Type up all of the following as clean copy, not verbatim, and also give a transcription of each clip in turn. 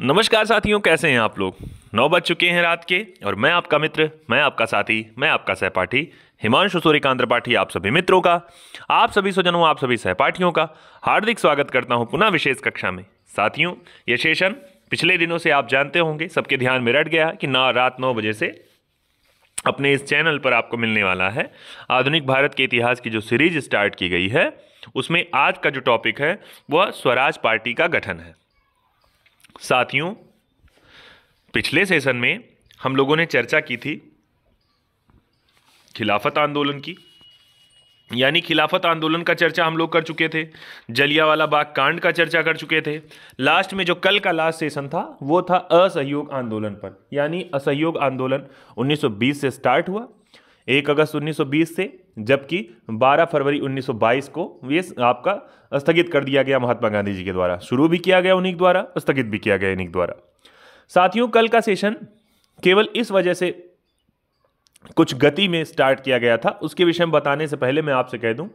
नमस्कार साथियों, कैसे हैं आप लोग। 9 बज चुके हैं रात के और मैं आपका मित्र, मैं आपका साथी, मैं आपका सहपाठी हिमांशु सूर्यकांत त्रिपाठी आप सभी मित्रों का, आप सभी स्वजनों, आप सभी सहपाठियों का हार्दिक स्वागत करता हूं पुनः विशेष कक्षा में। साथियों, यह सेशन पिछले दिनों से आप जानते होंगे, सबके ध्यान में रट गया कि रात 9 बजे से अपने इस चैनल पर आपको मिलने वाला है आधुनिक भारत के इतिहास की जो सीरीज स्टार्ट की गई है, उसमें आज का जो टॉपिक है वह स्वराज पार्टी का गठन है। साथियों, पिछले सेशन में हम लोगों ने चर्चा की थी खिलाफत आंदोलन की, यानी खिलाफत आंदोलन का चर्चा हम लोग कर चुके थे, जलियांवाला बाग कांड का चर्चा कर चुके थे। लास्ट में जो कल का लास्ट सेशन था वो था असहयोग आंदोलन पर, यानी असहयोग आंदोलन 1920 से स्टार्ट हुआ 1 अगस्त 1920 से, जबकि 12 फरवरी 1922 को ये आपका स्थगित कर दिया गया महात्मा गांधी जी के द्वारा। शुरू भी किया गया उन्हीं द्वारा, स्थगित भी किया गया इन्हीं द्वारा। साथियों, कल का सेशन केवल इस वजह से कुछ गति में स्टार्ट किया गया था, उसके विषय में बताने से पहले मैं आपसे कह दूं,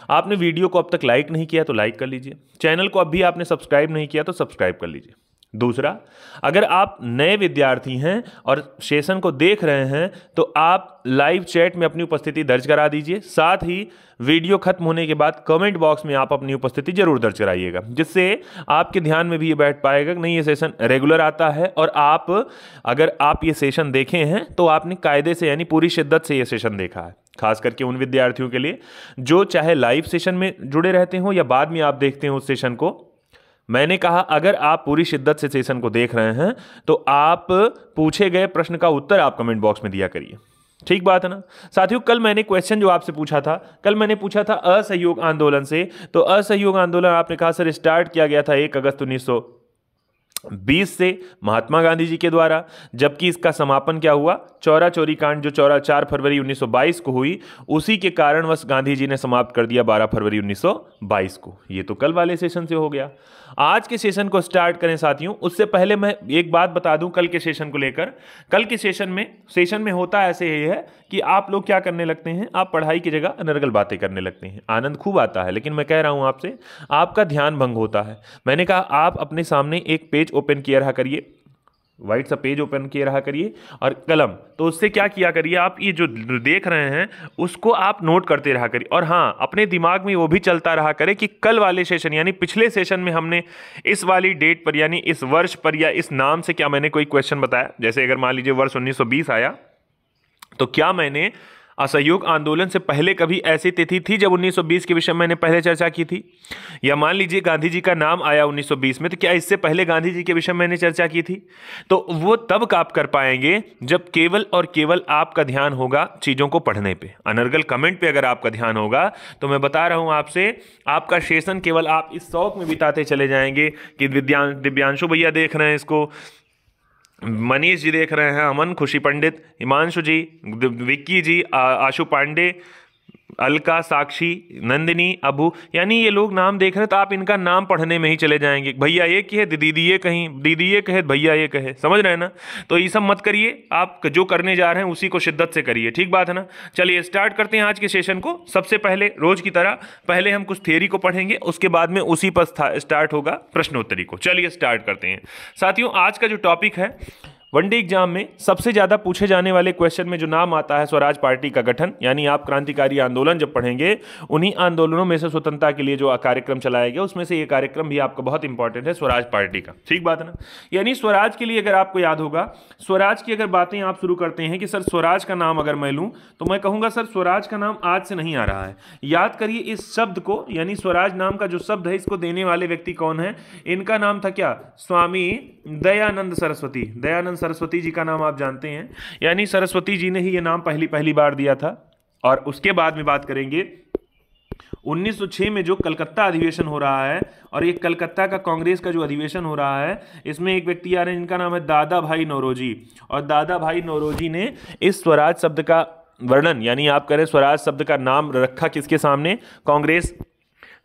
आपने वीडियो को अब तक लाइक नहीं किया तो लाइक कर लीजिए, चैनल को अब भी आपने सब्सक्राइब नहीं किया तो सब्सक्राइब कर लीजिए। दूसरा, अगर आप नए विद्यार्थी हैं और सेशन को देख रहे हैं तो आप लाइव चैट में अपनी उपस्थिति दर्ज करा दीजिए। साथ ही वीडियो खत्म होने के बाद कमेंट बॉक्स में आप अपनी उपस्थिति जरूर दर्ज कराइएगा, जिससे आपके ध्यान में भी ये बैठ पाएगा कि नहीं, ये सेशन रेगुलर आता है और अगर आप ये सेशन देखे हैं तो आपने कायदे से यानी पूरी शिद्दत से ये सेशन देखा है। खास करके उन विद्यार्थियों के लिए जो चाहे लाइव सेशन में जुड़े रहते हो या बाद में आप देखते हो उस सेशन को, मैंने कहा अगर आप पूरी शिद्दत से सेशन को देख रहे हैं तो आप पूछे गए प्रश्न का उत्तर आप कमेंट बॉक्स में दिया करिए। ठीक बात है ना। साथियों, कल मैंने क्वेश्चन जो आपसे पूछा था, कल मैंने पूछा था असहयोग आंदोलन से, तो असहयोग आंदोलन आपने कहा सर स्टार्ट किया गया था 1 अगस्त 1920 से महात्मा गांधी जी के द्वारा, जबकि इसका समापन क्या हुआ, चौरा चोरी कांड जो 4 फरवरी 1922 को हुई, उसी के कारणवश गांधी जी ने समाप्त कर दिया 12 फरवरी 1922 को। ये तो कल वाले सेशन से हो गया। आज के सेशन को स्टार्ट करें साथियों, उससे पहले मैं एक बात बता दूं कल के सेशन को लेकर। कल के सेशन में होता ऐसे ही है कि आप लोग क्या करने लगते हैं, आप पढ़ाई की जगह अनर्गल बातें करने लगते हैं। आनंद खूब आता है, लेकिन मैं कह रहा हूं आपसे, आपका ध्यान भंग होता है। मैंने कहा आप अपने सामने एक पेज ओपन किए रहा करिए, व्हाइट सा पेज ओपन किए रहा करिए और कलम, तो उससे क्या किया करिए, आप ये जो देख रहे हैं उसको आप नोट करते रहा करिए। और हाँ, अपने दिमाग में वो भी चलता रहा करे कि कल वाले सेशन यानी पिछले सेशन में हमने इस वाली डेट पर यानी इस वर्ष पर या इस नाम से क्या मैंने कोई क्वेश्चन बताया। जैसे अगर मान लीजिए वर्ष 1920 आया तो क्या मैंने असहयोग आंदोलन से पहले कभी ऐसी तिथि थी जब 1920 के विषय में मैंने पहले चर्चा की थी, या मान लीजिए गांधी जी का नाम आया 1920 में, तो क्या इससे पहले गांधी जी के विषय में मैंने चर्चा की थी। तो वो तब आप कर पाएंगे जब केवल और केवल आपका ध्यान होगा चीज़ों को पढ़ने पे, अनर्गल कमेंट पे अगर आपका ध्यान होगा तो मैं बता रहा हूं आपसे, आपका सेशन केवल आप इस शौक में बिताते चले जाएंगे कि दिव्यांशु भैया देख रहे हैं इसको, मनीष जी देख रहे हैं, अमन, खुशी पंडित, हिमांशु जी, विक्की जी, आशु पांडे, अलका, साक्षी, नंदिनी, अबू, यानी ये लोग नाम देख रहे हैं तो आप इनका नाम पढ़ने में ही चले जाएंगे। भैया ये कहे, दीदी ये कहीं, दीदी ये कहे, भैया ये कहे, समझ रहे हैं ना। तो ये सब मत करिए, आप जो करने जा रहे हैं उसी को शिद्दत से करिए। ठीक बात है ना। चलिए स्टार्ट करते हैं आज के सेशन को। सबसे पहले रोज की तरह पहले हम कुछ थ्योरी को पढ़ेंगे, उसके बाद में उसी पर स्टार्ट होगा प्रश्नोत्तरी को। चलिए स्टार्ट करते हैं साथियों। आज का जो टॉपिक है, वनडे एग्जाम में सबसे ज्यादा पूछे जाने वाले क्वेश्चन में जो नाम आता है स्वराज पार्टी का गठन, यानी आप क्रांतिकारी आंदोलन जब पढ़ेंगे, उन्हीं आंदोलनों में से स्वतंत्रता के लिए जो कार्यक्रम चलाया गया उसमें से ये कार्यक्रम भी आपको बहुत इंपॉर्टेंट है, स्वराज पार्टी का। ठीक बात है ना। यानी स्वराज के लिए अगर आपको याद होगा, स्वराज की अगर बातें आप शुरू करते हैं कि सर स्वराज का नाम अगर मैं लूं तो मैं कहूंगा सर स्वराज का नाम आज से नहीं आ रहा है। याद करिए इस शब्द को, यानी स्वराज नाम का जो शब्द है, इसको देने वाले व्यक्ति कौन है। इनका नाम था क्या, स्वामी दयानंद सरस्वती। दयानंद सरस्वती जी का नाम आप जानते हैं, यानी सरस्वती जी ने ही ये नाम पहली बार दिया था। और उसके बाद में बात करेंगे 1906 में जो कलकत्ता अधिवेशन हो रहा है, और ये कलकत्ता का कांग्रेस का जो अधिवेशन हो रहा है, इसमें एक व्यक्ति आ रहे हैं जिनका नाम है दादा भाई नौरोजी। और दादा भाई नौरोजी ने इस स्वराज शब्द का वर्णन, यानी आप करें स्वराज शब्द का नाम रखा किसके सामने, कांग्रेस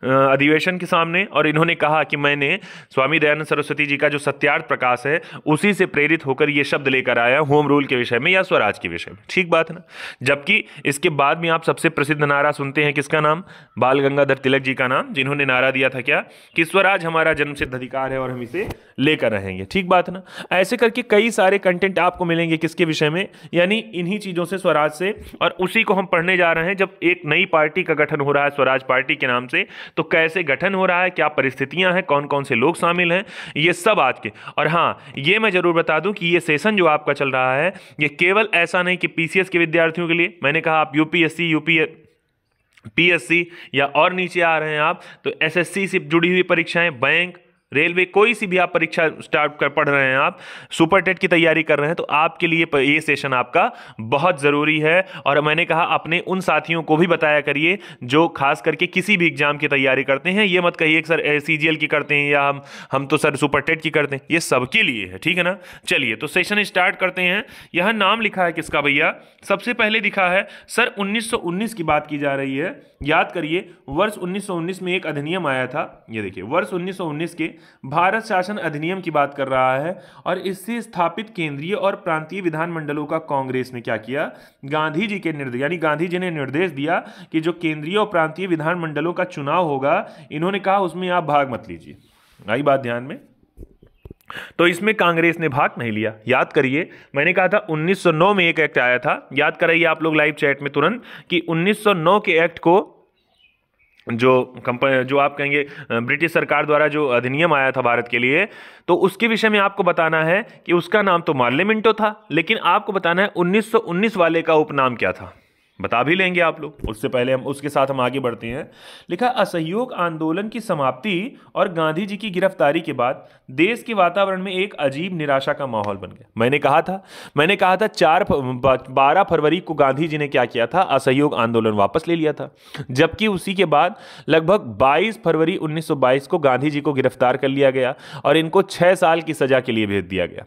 अधिवेशन के सामने, और इन्होंने कहा कि मैंने स्वामी दयानंद सरस्वती जी का जो सत्यार्थ प्रकाश है उसी से प्रेरित होकर ये शब्द लेकर आया होम रूल के विषय में या स्वराज के विषय में। ठीक बात है ना। जबकि इसके बाद में आप सबसे प्रसिद्ध नारा सुनते हैं, किसका नाम? बाल गंगाधर तिलक जी का नाम, जिन्होंने नारा दिया था क्या? कि स्वराज हमारा जन्मसिद्ध अधिकार है और हम इसे लेकर रहेंगे। ठीक बात है ना। ऐसे करके कई सारे कंटेंट आपको मिलेंगे किसके विषय में, यानी इन्हीं चीजों से, स्वराज से, और उसी को हम पढ़ने जा रहे हैं। जब एक नई पार्टी का गठन हो रहा है स्वराज पार्टी के नाम से, तो कैसे गठन हो रहा है, क्या परिस्थितियां हैं, कौन कौन से लोग शामिल हैं, ये सब आज के। और हाँ, ये मैं जरूर बता दूं कि ये सेशन जो आपका चल रहा है ये केवल ऐसा नहीं कि पीसीएस के विद्यार्थियों के लिए। मैंने कहा आप यूपीएससी, पीएससी या और नीचे आ रहे हैं आप, तो एसएससी से जुड़ी हुई परीक्षाएं, बैंक, रेलवे, कोई सी भी आप परीक्षा स्टार्ट कर पढ़ रहे हैं, आप सुपर टेट की तैयारी कर रहे हैं, तो आपके लिए ये सेशन आपका बहुत ज़रूरी है। और मैंने कहा अपने उन साथियों को भी बताया करिए जो खास करके किसी भी एग्जाम की तैयारी करते हैं। ये मत कहिए कि सर सीजीएल की करते हैं या हम तो सर सुपर टेट की करते हैं, ये सबके लिए है। ठीक है ना। चलिए तो सेशन स्टार्ट करते हैं। यह नाम लिखा है किसका भैया? सबसे पहले लिखा है सर 1919 की बात की जा रही है। याद करिए, वर्ष 1919 में एक अधिनियम आया था। ये देखिए, वर्ष 1919 के भारत शासन अधिनियम की बात कर रहा है, और इससे स्थापित केंद्रीय और प्रांतीय विधानमंडलों का कांग्रेस ने क्या किया? गांधी जी के निर्देश, यानी गांधी जी ने निर्देश दिया कि जो केंद्रीय और प्रांतीय विधानमंडलों का चुनाव होगा, इन्होंने कहा उसमें आप भाग मत लीजिए। आई बात ध्यान में? तो इसमें कांग्रेस ने भाग नहीं लिया। याद करिए, मैंने कहा था 1909 में एक एक्ट आया था। याद कराइए आप लोग लाइव चैट में तुरंत कि 1909 के एक्ट को जो आप कहेंगे ब्रिटिश सरकार द्वारा जो अधिनियम आया था भारत के लिए, तो उसके विषय में आपको बताना है कि उसका नाम तो पार्लियामेंटो था, लेकिन आपको बताना है 1919 वाले का उपनाम क्या था। बता भी लेंगे आप लोग, उससे पहले उसके साथ हम आगे बढ़ते हैं। लिखा, असहयोग आंदोलन की समाप्ति और गांधी जी की गिरफ्तारी के बाद देश के वातावरण में एक अजीब निराशा का माहौल बन गया। मैंने कहा था 12 फरवरी को गांधी जी ने क्या किया था? असहयोग आंदोलन वापस ले लिया था। जबकि उसी के बाद लगभग 22 फरवरी 1922 को गांधी जी को गिरफ्तार कर लिया गया और इनको 6 साल की सजा के लिए भेज दिया गया।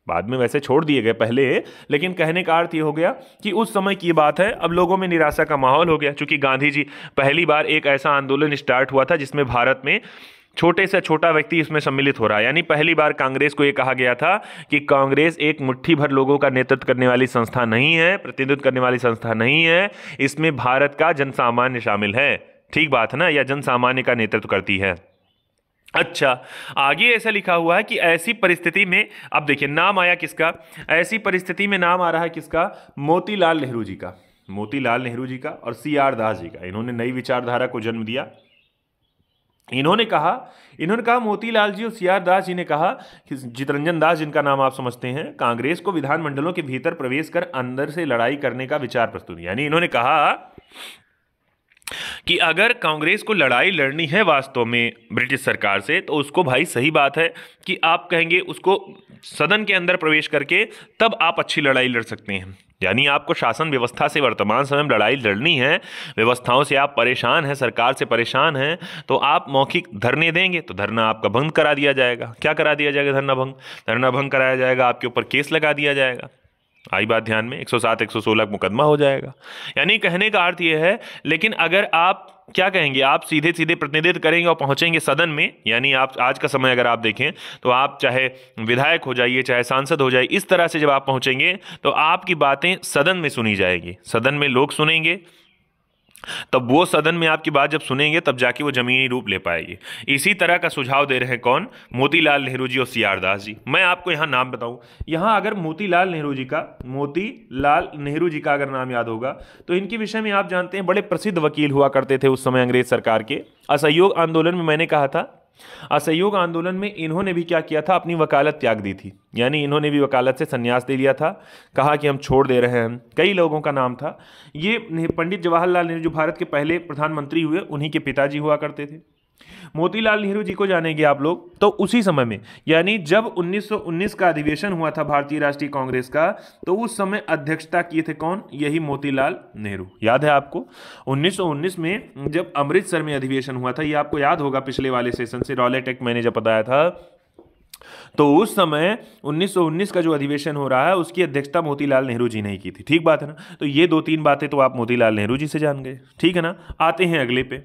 बाद में वैसे छोड़ दिए गए पहले, लेकिन कहने का अर्थ ये हो गया कि उस समय की बात है। अब लोगों में निराशा का माहौल हो गया, क्योंकि गांधी जी, पहली बार एक ऐसा आंदोलन स्टार्ट हुआ था जिसमें भारत में छोटे से छोटा व्यक्ति इसमें सम्मिलित हो रहा है। यानी पहली बार कांग्रेस को यह कहा गया था कि कांग्रेस एक मुट्ठी भर लोगों का नेतृत्व करने वाली संस्था नहीं है, प्रतिनिधित्व करने वाली संस्था नहीं है, इसमें भारत का जनसामान्य शामिल है। ठीक बात है ना, या जनसामान्य का नेतृत्व करती है। अच्छा, आगे ऐसा लिखा हुआ है कि ऐसी परिस्थिति में, अब देखिए नाम आया किसका? ऐसी परिस्थिति में नाम आ रहा है किसका? मोतीलाल नेहरू जी का। मोतीलाल नेहरू जी का और सीआर दास जी का। इन्होंने नई विचारधारा को जन्म दिया। इन्होंने कहा मोतीलाल जी और सीआर दास जी ने कहा कि चितरंजन दास, जिनका नाम आप समझते हैं, कांग्रेस को विधानमंडलों के भीतर प्रवेश कर अंदर से लड़ाई करने का विचार प्रस्तुत। यानी इन्होंने कहा कि अगर कांग्रेस को लड़ाई लड़नी है वास्तव में ब्रिटिश सरकार से, तो उसको भाई सही बात है कि आप कहेंगे उसको सदन के अंदर प्रवेश करके तब आप अच्छी लड़ाई लड़ सकते हैं। यानी आपको शासन व्यवस्था से वर्तमान समय में लड़ाई लड़नी है, व्यवस्थाओं से आप परेशान हैं, सरकार से परेशान हैं, तो आप मौखिक धरने देंगे तो धरना आपका भंग करा दिया जाएगा। क्या करा दिया जाएगा? धरना भंग कराया जाएगा, आपके ऊपर केस लगा दिया जाएगा। आई बात ध्यान में? 107, 116 मुकदमा हो जाएगा। यानी कहने का अर्थ यह है, लेकिन अगर आप क्या कहेंगे, आप सीधे सीधे प्रतिनिधित्व करेंगे और पहुंचेंगे सदन में, यानी आप आज का समय अगर आप देखें तो आप चाहे विधायक हो जाइए, चाहे सांसद हो जाइए, इस तरह से जब आप पहुंचेंगे तो आपकी बातें सदन में सुनी जाएगी, सदन में लोग सुनेंगे, तब वो सदन में आपकी बात जब सुनेंगे तब जाके वो जमीनी रूप ले पाएगी। इसी तरह का सुझाव दे रहे हैं कौन? मोतीलाल नेहरू जी और सीआर दास जी। मैं आपको यहाँ नाम बताऊँ, यहाँ अगर मोतीलाल नेहरू जी का अगर नाम याद होगा तो इनके विषय में आप जानते हैं बड़े प्रसिद्ध वकील हुआ करते थे उस समय अंग्रेज सरकार के। असहयोग आंदोलन में मैंने कहा था, असहयोग आंदोलन में इन्होंने भी क्या किया था? अपनी वकालत त्याग दी थी। यानी इन्होंने भी वकालत से संन्यास ले लिया था, कहा कि हम छोड़ दे रहे हैं। कई लोगों का नाम था। ये पंडित जवाहरलाल नेहरू जो भारत के पहले प्रधानमंत्री हुए, उन्हीं के पिताजी हुआ करते थे। मोतीलाल नेहरू जी को जानेंगे आप लोग। तो उसी समय में, यानी जब 1919 का अधिवेशन हुआ था भारतीय राष्ट्रीय कांग्रेस का, तो उस समय अध्यक्षता किए थे कौन? यही मोतीलाल नेहरू। याद है आपको? 1919 में जब अमृतसर में अधिवेशन हुआ था, ये आपको याद होगा पिछले वाले सेशन से, रॉलेट एक्ट मैंने जब बताया था, तो उस समय 1919 का जो अधिवेशन हो रहा है उसकी अध्यक्षता मोतीलाल नेहरू जी ने की थी। ठीक बात है ना? तो ये 2-3 बातें तो आप मोतीलाल नेहरू जी से जान गए। ठीक है ना? आते हैं अगले पे।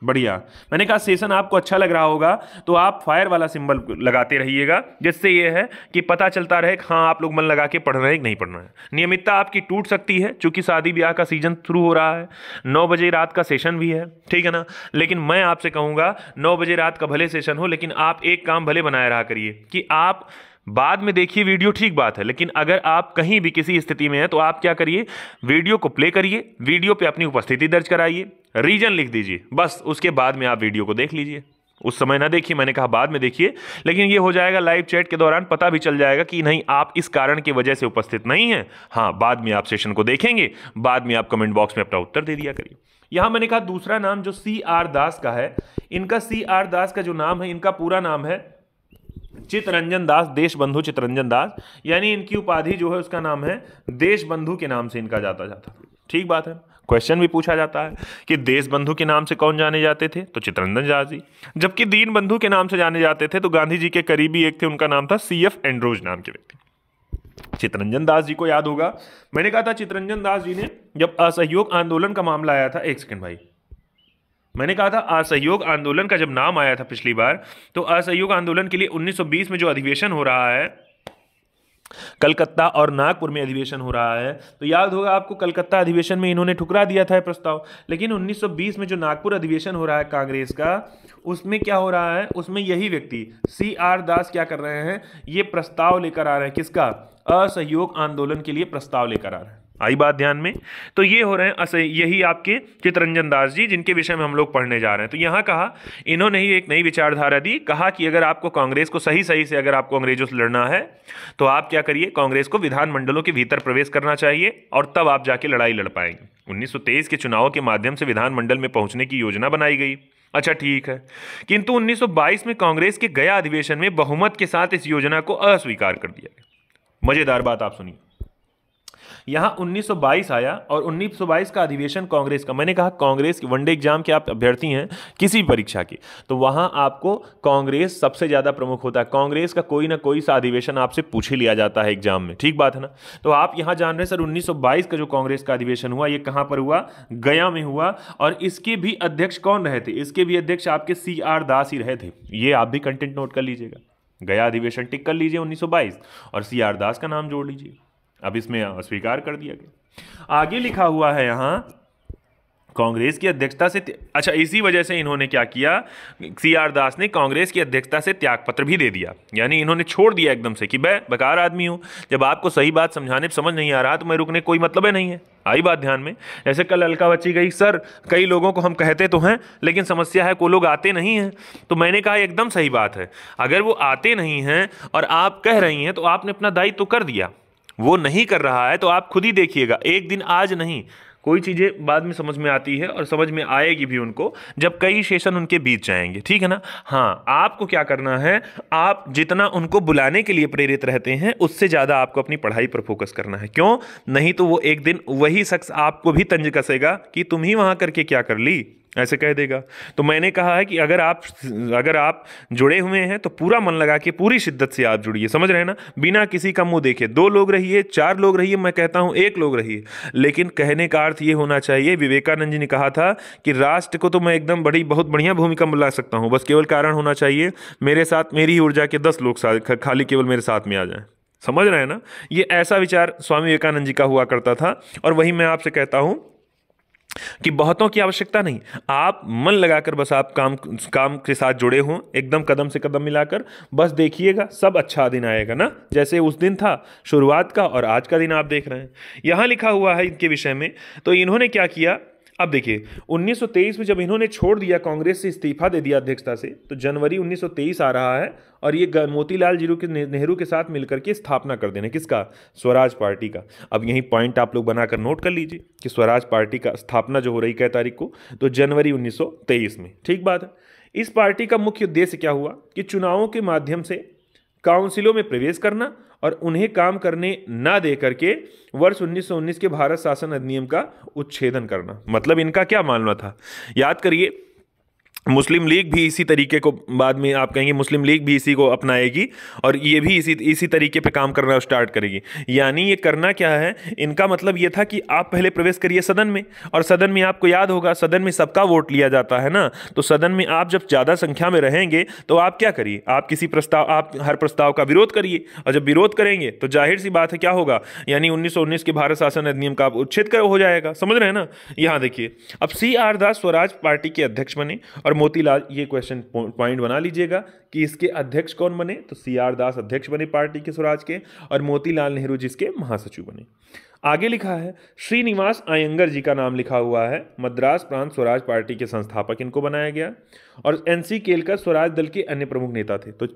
बढ़िया। मैंने कहा सेशन आपको अच्छा लग रहा होगा तो आप फायर वाला सिंबल लगाते रहिएगा, जिससे ये है कि पता चलता रहे कि हाँ आप लोग मन लगा के पढ़ रहे हैं कि नहीं पढ़ रहे हैं। नियमितता आपकी टूट सकती है चूंकि शादी ब्याह का सीजन शुरू हो रहा है, 9 बजे रात का सेशन भी है, ठीक है ना। लेकिन मैं आपसे कहूँगा 9 बजे रात का भले सेशन हो, लेकिन आप एक काम भले बनाए रहा करिए कि आप बाद में देखिए वीडियो, ठीक बात है, लेकिन अगर आप कहीं भी किसी स्थिति में हैं तो आप क्या करिए, वीडियो को प्ले करिए, वीडियो पे अपनी उपस्थिति दर्ज कराइए, रीजन लिख दीजिए, बस उसके बाद में आप वीडियो को देख लीजिए। उस समय ना देखिए, मैंने कहा बाद में देखिए, लेकिन ये हो जाएगा लाइव चैट के दौरान पता भी चल जाएगा कि नहीं आप इस कारण की वजह से उपस्थित नहीं हैं। हाँ, बाद में आप सेशन को देखेंगे, बाद में आप कमेंट बॉक्स में अपना उत्तर दे दिया करिए। यहां मैंने कहा दूसरा नाम जो CR दास का है, इनका CR दास का जो नाम है, इनका पूरा नाम है चितरंजन दास, देशबंधु चितरंजन दास, यानी इनकी उपाधि जो है उसका नाम है देशबंधु के नाम से इनका जाता। ठीक बात है। क्वेश्चन भी पूछा जाता है कि देशबंधु के नाम से कौन जाने जाते थे, तो चितरंजन दास जी। जबकि दीन बंधु के नाम से जाने जाते थे तो गांधी जी के करीबी एक थे, उनका नाम था CF एंड्रोज नाम के व्यक्ति। चितरंजन दास जी को याद होगा, मैंने कहा था चितरंजन दास जी ने जब असहयोग आंदोलन का मामला आया था, एक सेकंड भाई, मैंने कहा था असहयोग आंदोलन का जब नाम आया था पिछली बार, तो असहयोग आंदोलन के लिए 1920 में जो अधिवेशन हो रहा है, कलकत्ता और नागपुर में अधिवेशन हो रहा है, तो याद होगा आपको कलकत्ता अधिवेशन में इन्होंने ठुकरा दिया था प्रस्ताव। लेकिन 1920 में जो नागपुर अधिवेशन हो रहा है कांग्रेस का, उसमें क्या हो रहा है, उसमें यही व्यक्ति CR दास क्या कर रहे हैं, ये प्रस्ताव लेकर आ रहे हैं, किसका, असहयोग आंदोलन के लिए प्रस्ताव लेकर आ रहे हैं। आई बात ध्यान में। तो ये हो रहे हैं यही आपके चितरंजन दास जी, जिनके विषय में हम लोग पढ़ने जा रहे हैं। तो यहाँ कहा, इन्होंने ही एक नई विचारधारा दी, कहा कि अगर आपको कांग्रेस को सही से अगर आपको अंग्रेजों से लड़ना है तो आप क्या करिए, कांग्रेस को विधानमंडलों के भीतर प्रवेश करना चाहिए और तब आप जाके लड़ाई लड़ पाएंगे। 1923 के चुनाव के माध्यम से विधानमंडल में पहुंचने की योजना बनाई गई। अच्छा ठीक है, किंतु 1922 में कांग्रेस के गया अधिवेशन में बहुमत के साथ इस योजना को अस्वीकार कर दिया गया। मजेदार बात आप सुनिए, यहां 1922 आया और 1922 का अधिवेशन कांग्रेस का, मैंने कहा कांग्रेस की वनडे एग्जाम के आप अभ्यर्थी हैं किसी भी परीक्षा की, तो वहां आपको कांग्रेस सबसे ज्यादा प्रमुख होता है। कांग्रेस का कोई ना कोई सा अधिवेशन आपसे पूछ ही लिया जाता है एग्जाम में, ठीक बात है ना। तो आप यहां जान रहे हैं सर 1922 का जो कांग्रेस का अधिवेशन हुआ, ये कहां पर हुआ, गया में हुआ, और इसके भी अध्यक्ष कौन रहे थे, इसके भी अध्यक्ष आपके CR दास ही रहे थे। ये आप भी कंटेंट नोट कर लीजिएगा, गया अधिवेशन टिक कर लीजिए 1922 और CR दास का नाम जोड़ लीजिए। अब इसमें अस्वीकार कर दिया गया। आगे लिखा हुआ है यहां कांग्रेस की अध्यक्षता से, अच्छा इसी वजह से इन्होंने क्या किया, CR दास ने कांग्रेस की अध्यक्षता से त्यागपत्र भी दे दिया, यानी इन्होंने छोड़ दिया एकदम से कि मैं बेकार आदमी हूं, जब आपको सही बात समझाने समझ नहीं आ रहा तो मैं रुकने कोई मतलब ही नहीं है। आई बात ध्यान में। जैसे कल अलका बच्ची गई, सर कई लोगों को हम कहते तो हैं लेकिन समस्या है कोई लोग आते नहीं हैं, तो मैंने कहा एकदम सही बात है, अगर वो आते नहीं हैं और आप कह रही हैं तो आपने अपना दायित्व तो कर दिया, वो नहीं कर रहा है तो आप खुद ही देखिएगा, एक दिन आज नहीं, कोई चीज़ें बाद में समझ में आती है और समझ में आएगी भी उनको जब कई सेशन उनके बीत जाएंगे, ठीक है ना। हाँ, आपको क्या करना है, आप जितना उनको बुलाने के लिए प्रेरित रहते हैं उससे ज़्यादा आपको अपनी पढ़ाई पर फोकस करना है। क्यों, नहीं तो वो एक दिन वही शख्स आपको भी तंज कसेगा कि तुम ही वहाँ करके क्या कर ली, ऐसे कह देगा। तो मैंने कहा है कि अगर आप जुड़े हुए हैं तो पूरा मन लगा के पूरी शिद्दत से आप जुड़िए, समझ रहे हैं ना, बिना किसी का मुंह देखे। 2 लोग रहिए, 4 लोग रहिए, मैं कहता हूं 1 लोग रहिए, लेकिन कहने का अर्थ ये होना चाहिए, विवेकानंद जी ने कहा था कि राष्ट्र को तो मैं एकदम बहुत बढ़िया भूमिका मिला सकता हूं, बस केवल कारण होना चाहिए मेरे साथ मेरी ही ऊर्जा के 10 लोग खाली केवल मेरे साथ में आ जाएं। समझ रहे हैं ना, ये ऐसा विचार स्वामी विवेकानंद जी का हुआ करता था। और वही मैं आपसे कहता हूं कि बहुतों की आवश्यकता नहीं, आप मन लगाकर बस आप काम के साथ जुड़े हों, एकदम कदम से कदम मिलाकर, बस देखिएगा सब अच्छा दिन आएगा ना, जैसे उस दिन था शुरुआत का और आज का दिन आप देख रहे हैं। यहां लिखा हुआ है इनके विषय में, तो इन्होंने क्या किया, अब देखिए 1923 में जब इन्होंने छोड़ दिया, कांग्रेस से इस्तीफा दे दिया अध्यक्षता से, तो जनवरी 1923 आ रहा है और ये मोतीलाल नेहरू के साथ मिलकर के स्थापना कर देने, किसका, स्वराज पार्टी का। अब यही पॉइंट आप लोग बनाकर नोट कर लीजिए कि स्वराज पार्टी का स्थापना जो हो रही कै तारीख को, तो जनवरी 1923 में, ठीक बात है। इस पार्टी का मुख्य उद्देश्य क्या हुआ कि चुनावों के माध्यम से काउंसिलों में प्रवेश करना और उन्हें काम करने ना दे करके वर्ष 1919 के भारत शासन अधिनियम का उच्छेदन करना। मतलब इनका क्या मानना था, याद करिए, मुस्लिम लीग भी इसी तरीके को, बाद में आप कहेंगे मुस्लिम लीग भी इसी को अपनाएगी और ये भी इसी तरीके पे काम करना स्टार्ट करेगी। यानी ये करना क्या है, इनका मतलब ये था कि आप पहले प्रवेश करिए सदन में, और सदन में आपको याद होगा सदन में सबका वोट लिया जाता है ना, तो सदन में आप जब ज़्यादा संख्या में रहेंगे तो आप क्या करिए, आप हर प्रस्ताव का विरोध करिए, और जब विरोध करेंगे तो जाहिर सी बात है क्या होगा, यानी 1919 के भारत शासन अधिनियम का उच्छेद कर हो जाएगा। समझ रहे हैं ना। यहाँ देखिए, अब CR दास स्वराज पार्टी के अध्यक्ष बने, और मोतीलाल, ये क्वेश्चन पॉइंट बना लीजिएगा कि इसके अध्यक्ष कौन बने, तो CR दास अध्यक्ष बने पार्टी के स्वराज के, और मोतीलाल नेहरू जिसके महासचिव बने। आगे लिखा है श्रीनिवास अयंगर जी का नाम लिखा हुआ है, मद्रास प्रांत स्वराज पार्टी के संस्थापक इनको बनाया गया, और NC केलकर स्वराज दल के अन्य प्रमुख नेता थे। तो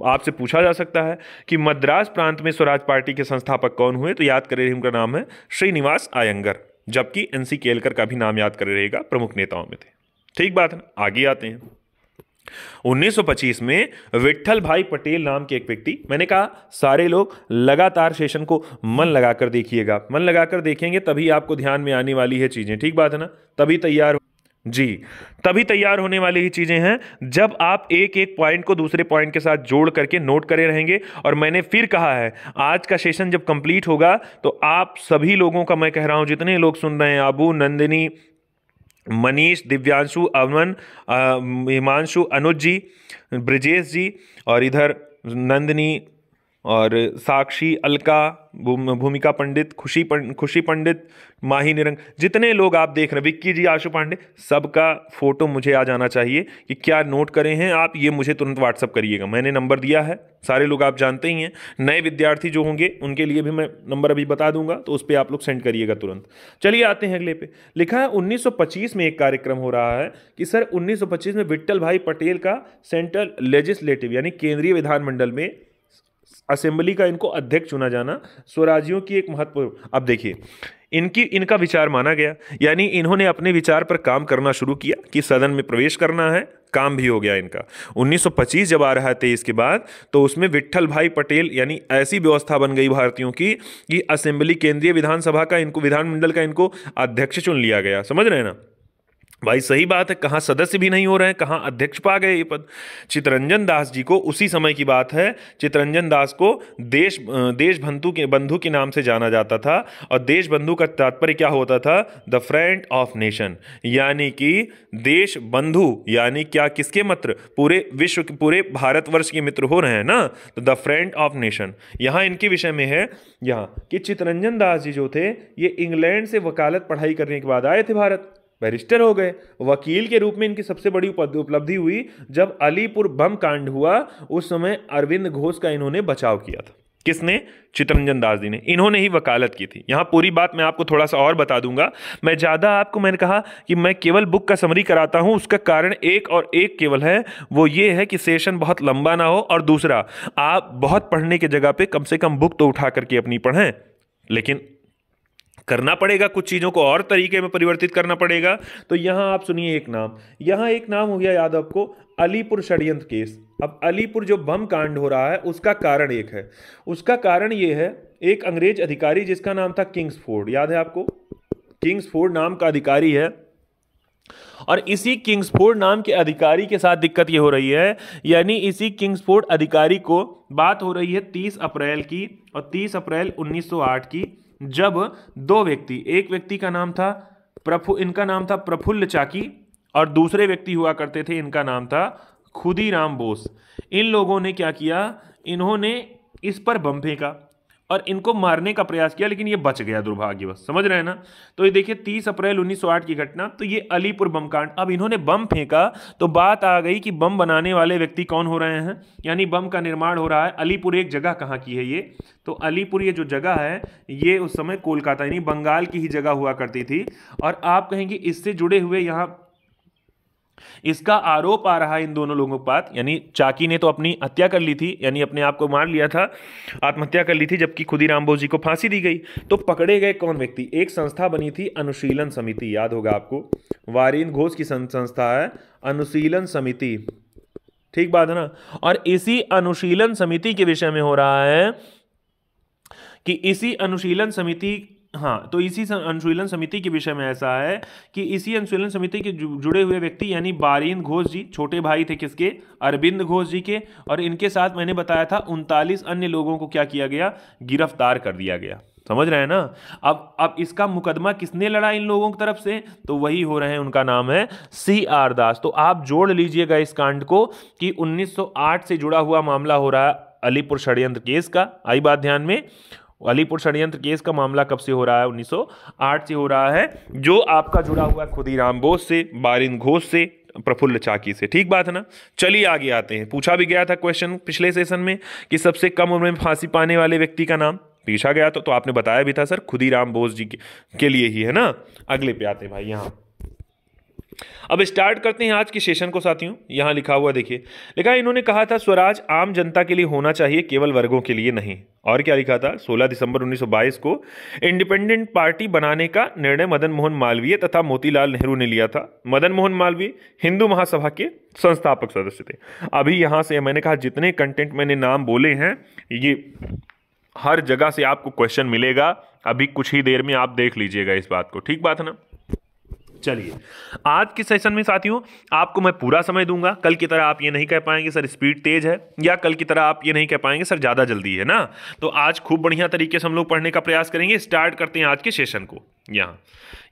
आपसे पूछा जा सकता है कि मद्रास प्रांत में स्वराज पार्टी के संस्थापक कौन हुए, तो याद करें इनका नाम है श्रीनिवास अयंगर, जबकि NC केलकर का भी नाम याद करे रहेगा, प्रमुख नेताओं में थे। ठीक बात है। आगे आते हैं 1925 में विट्ठल भाई पटेल नाम के एक व्यक्ति, मैंने कहा सारे लोग लगातार सेशन को मन लगाकर देखिएगा, मन लगाकर देखेंगे तभी आपको ध्यान में आने वाली है चीजें। ठीक बात है ना, तभी तैयार होने वाली ही चीजें हैं जब आप एक एक पॉइंट को दूसरे पॉइंट के साथ जोड़ करके नोट करे रहेंगे। और मैंने फिर कहा है, आज का सेशन जब कंप्लीट होगा तो आप सभी लोगों का, मैं कह रहा हूं जितने लोग सुन रहे हैं, अबू, नंदिनी, मनीष, दिव्यांशु, अमन, हिमांशु, अनुज जी, ब्रजेश जी, और इधर नंदिनी और साक्षी, अलका, भूमिका पंडित, खुशी पंडित, माही निरंग, जितने लोग आप देख रहे हैं, विक्की जी, आशु पांडे, सबका फोटो मुझे आ जाना चाहिए कि क्या नोट करे हैं आप, ये मुझे तुरंत व्हाट्सअप करिएगा। मैंने नंबर दिया है, सारे लोग आप जानते ही हैं। नए विद्यार्थी जो होंगे उनके लिए भी मैं नंबर अभी बता दूंगा, तो उस पर आप लोग सेंड करिएगा तुरंत। चलिए आते हैं अगले पे। लिखा है 1925 में एक कार्यक्रम हो रहा है कि सर 1925 में विट्ठल भाई पटेल का सेंट्रल लेजिस्लेटिव यानी केंद्रीय विधानमंडल में असेंबली का इनको अध्यक्ष चुना जाना स्वराजियों की एक महत्वपूर्ण। अब देखिए, इनका विचार माना गया, यानी इन्होंने अपने विचार पर काम करना शुरू किया कि सदन में प्रवेश करना है, काम भी हो गया इनका। 1925 जब आ रहा है 23 के बाद, तो उसमें विट्ठल भाई पटेल यानी ऐसी व्यवस्था बन गई भारतीयों की कि असेंबली केंद्रीय विधानसभा का इनको, विधानमंडल का इनको अध्यक्ष चुन लिया गया। समझ रहे हैं ना भाई, सही बात है, कहाँ सदस्य भी नहीं हो रहे हैं, कहाँ अध्यक्ष पा गए ये पद। चितरंजन दास जी को, उसी समय की बात है, चितरंजन दास को देश बंधु के नाम से जाना जाता था, और देश बंधु का तात्पर्य क्या होता था, द फ्रेंड ऑफ नेशन, यानी कि देश बंधु, यानी क्या, किसके मित्र, पूरे विश्व के, पूरे भारतवर्ष के मित्र हो रहे हैं ना, तो द फ्रेंड ऑफ नेशन। यहाँ इनके विषय में है यहाँ कि चितरंजन दास जी जो थे, ये इंग्लैंड से वकालत पढ़ाई करने के बाद आए थे भारत, बैरिस्टर हो गए। वकील के रूप में इनकी सबसे बड़ी उपलब्धि हुई जब अलीपुर बम कांड हुआ, उस समय अरविंद घोष का इन्होंने बचाव किया था। किसने? चितरंजन दास जी ने, इन्होंने ही वकालत की थी। यहां पूरी बात मैं आपको थोड़ा सा और बता दूंगा, मैं ज्यादा आपको, मैंने कहा कि मैं केवल बुक का समरी कराता हूं, उसका कारण एक और एक केवल है, वो ये है कि सेशन बहुत लंबा ना हो, और दूसरा आप बहुत पढ़ने की जगह पे कम से कम बुक तो उठा करके अपनी पढ़ें, लेकिन करना पड़ेगा, कुछ चीज़ों को और तरीके में परिवर्तित करना पड़ेगा। तो यहाँ आप सुनिए एक नाम, यहाँ एक नाम हो गया याद आपको, अलीपुर षड्यंत्र केस। अब अलीपुर जो बम कांड हो रहा है उसका कारण एक है, उसका कारण ये है, एक अंग्रेज अधिकारी जिसका नाम था किंग्सफोर्ड, याद है आपको, किंग्सफोर्ड नाम का अधिकारी है, और इसी किंग्सफोर्ड नाम के अधिकारी के साथ दिक्कत ये हो रही है, यानी इसी किंग्सफोर्ड अधिकारी को, बात हो रही है 30 अप्रैल की, और 30 अप्रैल 1908 की, जब दो व्यक्ति, एक व्यक्ति का नाम था इनका नाम था प्रफुल्ल चाकी, और दूसरे व्यक्ति हुआ करते थे, इनका नाम था खुदीराम बोस। इन लोगों ने क्या किया, इन्होंने इस पर बम फेंका और इनको मारने का प्रयास किया, लेकिन ये बच गया दुर्भाग्यवश। समझ रहे हैं ना। तो ये देखिए 30 अप्रैल 1908 की घटना, तो ये अलीपुर बम कांड। अब इन्होंने बम फेंका तो बात आ गई कि बम बनाने वाले व्यक्ति कौन हो रहे हैं, यानी बम का निर्माण हो रहा है। अलीपुर एक जगह कहाँ की है ये, तो अलीपुर ये जो जगह है ये उस समय कोलकाता यानी बंगाल की ही जगह हुआ करती थी। और आप कहेंगे इससे जुड़े हुए यहाँ इसका आरोप आ रहा है इन दोनों लोगों के पास, यानी चाकी ने तो अपनी हत्या कर ली थी, यानी अपने आप को मार लिया था, आत्महत्या कर ली थी, जबकि खुदीराम बोस जी को फांसी दी गई। तो पकड़े गए कौन व्यक्ति, एक संस्था बनी थी अनुशीलन समिति, याद होगा आपको, वारिन घोष की संस्था है अनुशीलन समिति, ठीक बात है ना। और इसी अनुशीलन समिति के विषय में हो रहा है कि इसी अनुशीलन समिति हाँ, तो इसी अनुशीलन समिति के विषय में ऐसा है कि इसी अनुशीलन समिति के जुड़े हुए व्यक्ति यानी बारिंद घोष जी छोटे भाई थे किसके, अरविंद घोष जी के, और इनके साथ मैंने बताया था 39 अन्य लोगों को क्या किया गया, गिरफ्तार कर दिया गया। समझ रहे हैं ना। अब इसका मुकदमा किसने लड़ा इन लोगों की तरफ से, तो वही हो रहे हैं, उनका नाम है CR दास। तो आप जोड़ लीजिएगा इस कांड को कि 1908 से जुड़ा हुआ मामला हो रहा है अलीपुर षड्यंत्र केस का। आई बात ध्यान में, अलीपुर षड्यंत्र केस का मामला कब से हो रहा है, 1908 से हो रहा है, जो आपका जुड़ा हुआ खुदीराम बोस से, बारिंद घोष से, प्रफुल्ल चाकी से। ठीक बात है ना। चलिए आगे आते हैं। पूछा भी गया था क्वेश्चन पिछले सेशन में कि सबसे कम उम्र में फांसी पाने वाले व्यक्ति का नाम पूछा गया, तो आपने बताया भी था सर खुदीराम बोस जी के लिए ही है ना। अगले पे आते हैं भाई। यहाँ अब स्टार्ट करते हैं आज के सेशन को साथियों। यहां लिखा हुआ देखिए, लिखा इन्होंने कहा था स्वराज आम जनता के लिए होना चाहिए, केवल वर्गों के लिए नहीं। और क्या लिखा था, 16 दिसंबर 1922 को इंडिपेंडेंट पार्टी बनाने का निर्णय मदन मोहन मालवीय तथा मोतीलाल नेहरू ने लिया था। मदन मोहन मालवीय हिंदू महासभा के संस्थापक सदस्य थे। अभी यहां से मैंने कहा जितने कंटेंट मैंने नाम बोले हैं ये हर जगह से आपको क्वेश्चन मिलेगा। अभी कुछ ही देर में आप देख लीजिएगा इस बात को। ठीक बात है ना। चलिए आज के सेशन में साथियों आपको मैं पूरा समय दूंगा। कल की तरह आप ये नहीं कह पाएंगे सर स्पीड तेज है, या कल की तरह आप ये नहीं कह पाएंगे सर ज़्यादा जल्दी है ना। तो आज खूब बढ़िया तरीके से हम लोग पढ़ने का प्रयास करेंगे। स्टार्ट करते हैं आज के सेशन को।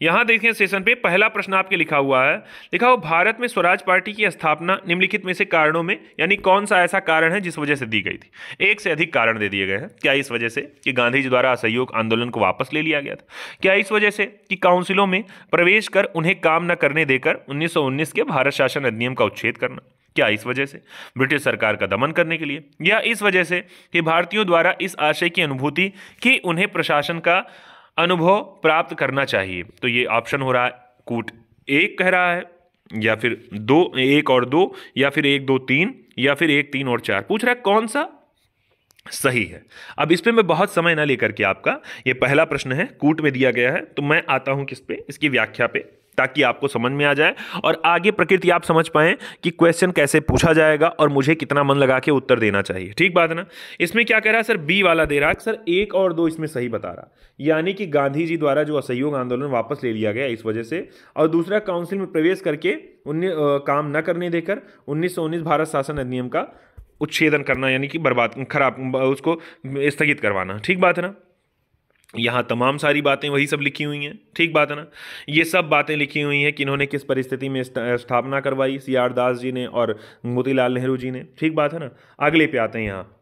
यहाँ देखिए सेशन पे पहला प्रश्न आपके लिखा हुआ है, लिखा हुआ भारत में स्वराज पार्टी की स्थापना निम्नलिखित में से कारणों में, यानी कौन सा ऐसा कारण है जिस वजह से दी गई थी। एक से अधिक कारण दे दिए गए हैं। क्या इस वजह से कि गांधी जी द्वारा असहयोग आंदोलन को वापस ले लिया गया था, क्या इस वजह से कि काउंसिलों में प्रवेश कर उन्हें काम न करने देकर 1919 के भारत शासन अधिनियम का उच्छेद करना, क्या इस वजह से ब्रिटिश सरकार का दमन करने के लिए, या इस वजह से कि भारतीयों द्वारा इस आशय की अनुभूति कि उन्हें प्रशासन का अनुभव प्राप्त करना चाहिए। तो ये ऑप्शन हो रहा है कूट 1 कह रहा है, या फिर 2 1 और 2, या फिर 1 2 3, या फिर 1 3 और 4। पूछ रहा है कौन सा सही है। अब इस पे मैं बहुत समय ना लेकर के, आपका ये पहला प्रश्न है कूट में दिया गया है, तो मैं आता हूं किस पे, इसकी व्याख्या पे, ताकि आपको समझ में आ जाए और आगे प्रकृति आप समझ पाएं कि क्वेश्चन कैसे पूछा जाएगा और मुझे कितना मन लगा के उत्तर देना चाहिए। ठीक बात है ना। इसमें क्या कह रहा है सर, बी वाला दे रहा है सर, 1 और 2 इसमें सही बता रहा, यानी कि गांधी जी द्वारा जो असहयोग आंदोलन वापस ले लिया गया इस वजह से, और दूसरा काउंसिल में प्रवेश करके काम न करने देकर 1919 भारत शासन अधिनियम का उच्छेदन करना, यानी कि बर्बाद खराब उसको स्थगित करवाना। ठीक बात है ना। यहाँ तमाम सारी बातें वही सब लिखी हुई हैं। ठीक बात है ना। ये सब बातें लिखी हुई हैं कि इन्होंने किस परिस्थिति में स्थापना करवाई, CR दास जी ने और मोतीलाल नेहरू जी ने। ठीक बात है ना। अगले पे आते हैं। यहाँ